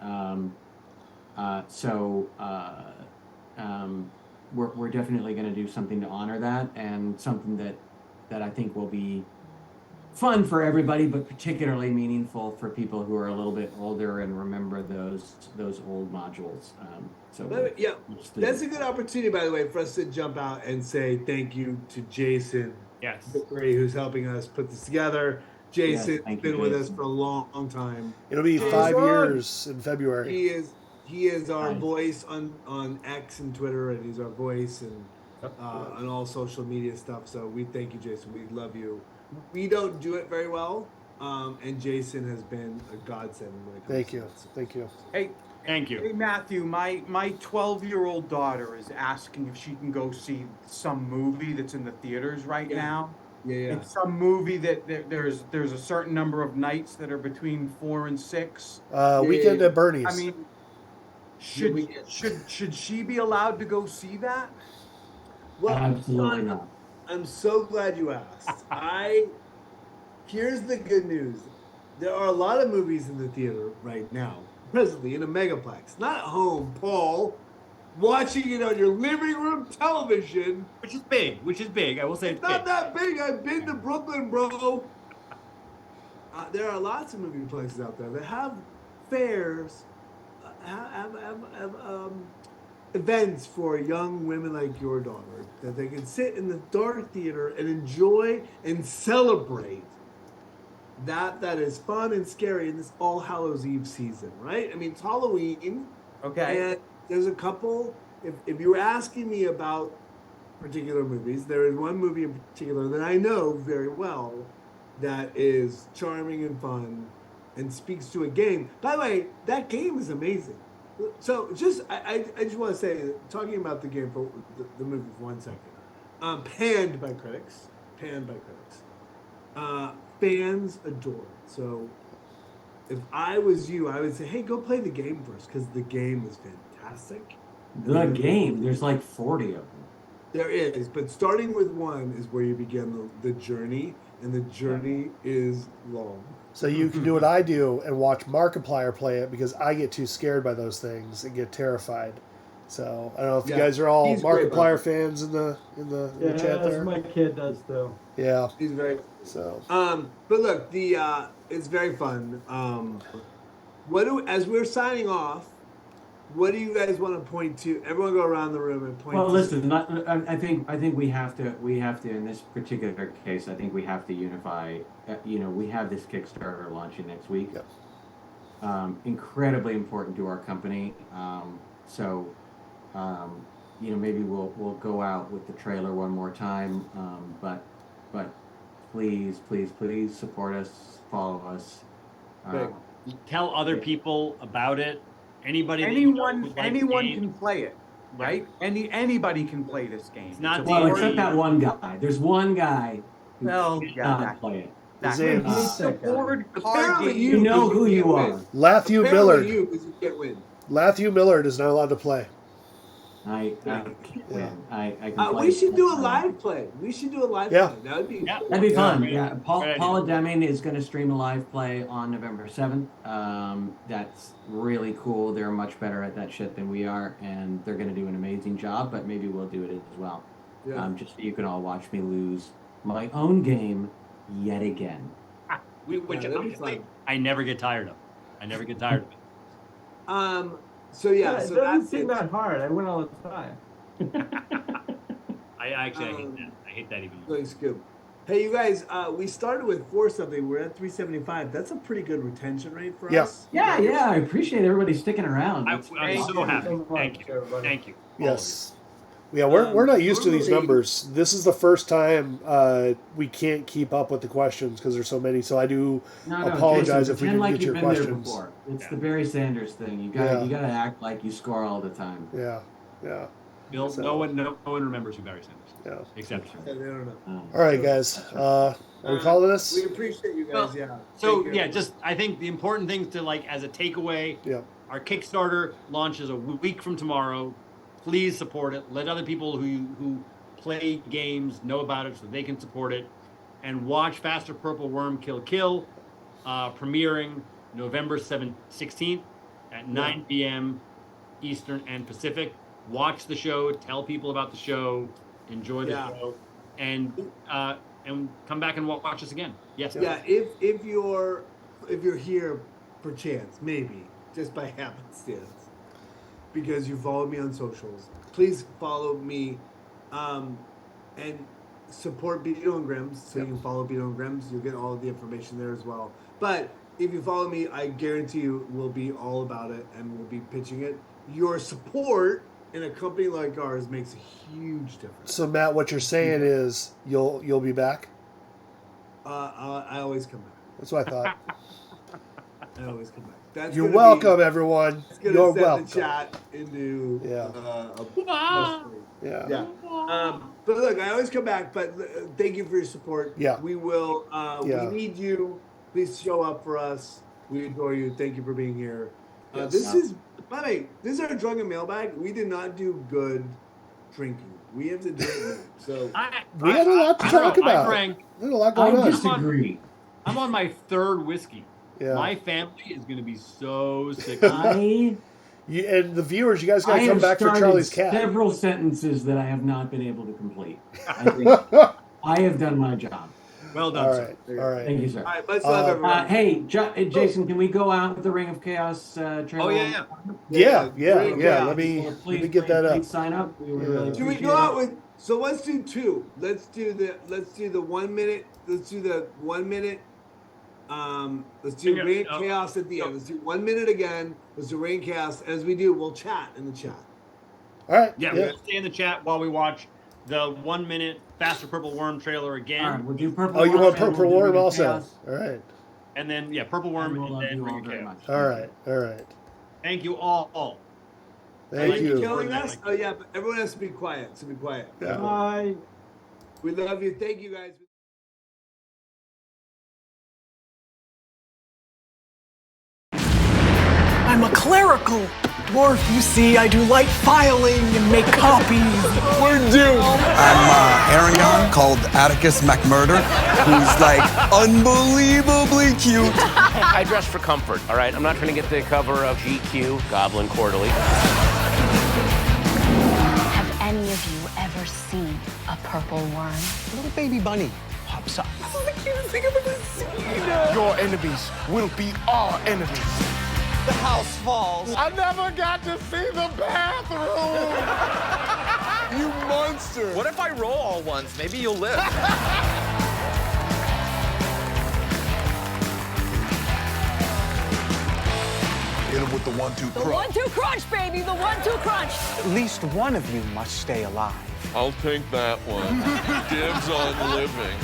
we're definitely going to do something to honor that, and something that I think will be fun for everybody, but particularly meaningful for people who are a little bit older and remember those old modules. That's a good opportunity, by the way, for us to jump out and say thank you to Jason, who's helping us put this together. Jason's been with us for a long time. It'll be 5 years in February. He is our voice on X and Twitter, and he's our voice and on all social media stuff. So we thank you, Jason. We love you. We don't do it very well, and Jason has been a godsend when it comes to that. Thank you. Hey, thank you. Hey, Matthew, my 12-year-old daughter is asking if she can go see some movie that's in the theaters right now. Yeah. It's some movie that there's a certain number of nights that are between 4 and 6. Weekend at Bernie's. I mean, should she be allowed to go see that? Well, absolutely not. I'm so glad you asked. Here's the good news. There are a lot of movies in the theater right now, presently in a megaplex. Not at home, Paul. Watching it on your living room television. Which is big. I will say it's not that big. I've been to Brooklyn, bro. There are lots of movie places out there that have fairs, events for young women like your daughter, that they can sit in the dark theater and enjoy and celebrate that is fun and scary in this All Hallows Eve season, right? I mean, it's Halloween. Okay. And there's a couple, if you were asking me about particular movies, there is one movie in particular that I know very well that is charming and fun and speaks to a game. By the way, that game is amazing. So I just want to say, talking about the game for the movie for 1 second. Panned by critics. Fans adore it. So if I was you, I would say, hey, go play the game first because the game is fantastic. The game, there's like 40 of them. There is, but starting with 1 is where you begin the journey, and the journey is long. So you can do what I do and watch Markiplier play it because I get too scared by those things and get terrified. So I don't know if you guys are all Markiplier fans in the chat there. My kid does though. Yeah, he's very so. But look, it's very fun. As we're signing off, what do you guys want to point to? Everyone go around the room and point. Well, listen, I think we have to in this particular case. I think we have to unify. We have this Kickstarter launching next week. Yep. Incredibly important to our company. Maybe we'll go out with the trailer one more time. But please support us, follow us. Tell other people about it. Anyone can play it, right? Anybody can play this game. It's not except that one guy. There's one guy who cannot play it. It's a board card game. You know who you are. Matthew Millard. You can't win. Matthew Millard is not allowed to play. I can't win. We should do a live play. That would be that'd be fun. Yeah, Paula Deming is going to stream a live play on November 7th. That's really cool. They're much better at that shit than we are, and they're going to do an amazing job. But maybe we'll do it as well. Yeah. Just so you can all watch me lose my own game yet again. Which honestly, I never get tired of. So yeah, it doesn't seem that hard. I win all the time. I hate that even more. Really scoop. Hey, you guys, we started with 4 something. We're at 375. That's a pretty good retention rate for us. Yeah. I appreciate everybody sticking around. I'm so happy. Thank you. Yes. Yeah, we're not used to these numbers. This is the first time we can't keep up with the questions because there's so many. So I do apologize Jason, if we didn't get your you've been there questions. before. It's the Barry Sanders thing. You gotta act like you score all the time. Yeah. Bill, no one remembers who Barry Sanders. Yeah. Except They don't know. All right, guys. Are we calling this? We appreciate you guys. I think the important things to as a takeaway. Yeah. Our Kickstarter launches a week from tomorrow. Please support it. Let other people who play games know about it so they can support it. And watch Faster Purple Worm Kill, premiering November 16th at 9 p.m. Eastern and Pacific. Watch the show. Tell people about the show. Enjoy the show. And come back and watch us again. Yes. Yeah. If you're here per chance, maybe just by happenstance, because you followed me on socials, please follow me and support Beetle and Grimm's so you can follow Beetle and Grimm's. You'll get all of the information there as well. But if you follow me, I guarantee you we'll be all about it and we'll be pitching it. Your support in a company like ours makes a huge difference. So Matt, what you're saying is you'll be back? I always come back. That's what I thought. I always come back. You're welcome, everyone. You're welcome. The chat into yeah. But look, I always come back. But thank you for your support. Yeah, we will. We need you. Please show up for us. We adore you. Thank you for being here. This is, by the way, this is our Drunken Mailbag. We did not do good drinking. We have to do it now. So we had a lot to talk about. There's a lot going on. I disagree. I'm on my 3rd whiskey. Yeah. My family is going to be so sick. And the viewers, you guys got to come back for Charlie's cat. Several sentences that I have not been able to complete. I think I have done my job. Well done, sir. All right. Thank you, sir. All right, let's love everyone. Hey, Jason, can we go out with the Ring of Chaos trailer? Oh yeah. Let me get that up. Please sign up. We would really Do we go out with? So let's do 2. Let's do the 1 minute. Let's do the 1 minute. Let's do Rain Chaos at the end. Let's do 1 minute again. Let's do Rain Chaos. As we do, we'll chat in the chat. All right. Yeah, we'll stay in the chat while we watch the 1 minute Faster Purple Worm trailer again. All right, we'll do Purple Oh, you Worm, want and we'll Purple do Worm Ring of also? Chaos, All right. And then, Purple Worm, and we'll love and then you all Ring of very Chaos. much. All right. All right. Thank you all. Thank Are you you. killing us? Oh yeah, but everyone has to be quiet. So be quiet. Yeah. Bye. We love you. Thank you guys. I'm a clerical dwarf, you see. I do light filing and make copies. We're doomed. I'm Aragon, called Atticus McMurder, who's like unbelievably cute. I dress for comfort, all right? I'm not trying to get the cover of GQ, Goblin Quarterly. Have any of you ever seen a purple worm? A little baby bunny pops up. This is the cutest thing I've ever seen. Your enemies will be our enemies. The house falls. I never got to see the bathroom. You monster. What if I roll all ones? Maybe you'll live. Hit him with the 1-2 crunch. The 1-2 crunch, baby, the 1-2 crunch. At least one of you must stay alive. I'll take that one. Dibs on living.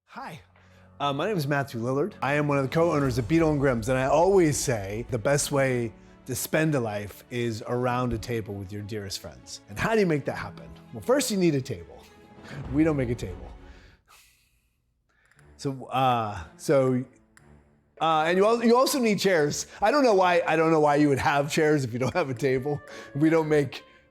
Hi, my name is Matthew Lillard. I am one of the co-owners of Beetle and Grimm's, and I always say the best way to spend a life is around a table with your dearest friends. And how do you make that happen? Well, first you need a table. We don't make a table. And you also need chairs. I don't know why you would have chairs if you don't have a table. We don't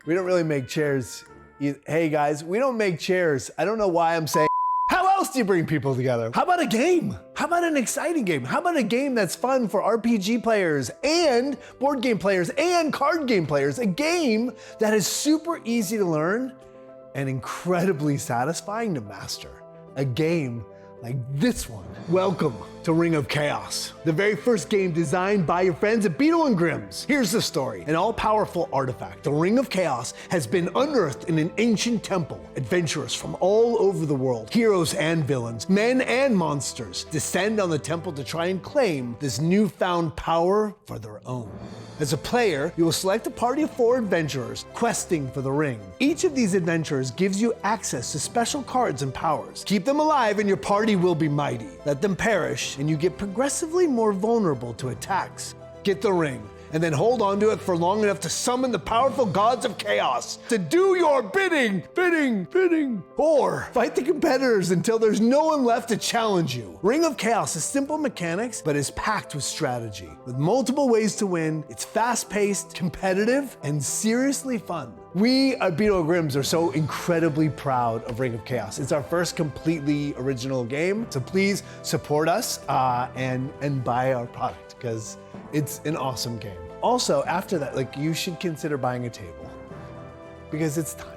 really make chairs. Hey guys, we don't make chairs. I don't know why I'm saying. How else do you bring people together? How about a game? How about an exciting game? How about a game that's fun for RPG players and board game players and card game players? A game that is super easy to learn and incredibly satisfying to master. A game like this one. Welcome to Ring of Chaos, the very first game designed by your friends at Beetle and Grimm's. Here's the story. An all-powerful artifact, the Ring of Chaos, has been unearthed in an ancient temple. Adventurers from all over the world, heroes and villains, men and monsters, descend on the temple to try and claim this newfound power for their own. As a player, you will select a party of 4 adventurers questing for the ring. Each of these adventurers gives you access to special cards and powers. Keep them alive and your party will be mighty. Let them perish and you get progressively more vulnerable to attacks. Get the ring and then hold on to it for long enough to summon the powerful gods of chaos to do your bidding. Or fight the competitors until there's no one left to challenge you. Ring of Chaos is simple mechanics, but is packed with strategy. With multiple ways to win, it's fast-paced, competitive, and seriously fun. We at Beetle and Grimm's are so incredibly proud of Ring of Chaos. It's our first completely original game, so please support us and buy our product, because it's an awesome game. Also, after that, you should consider buying a table, because it's time.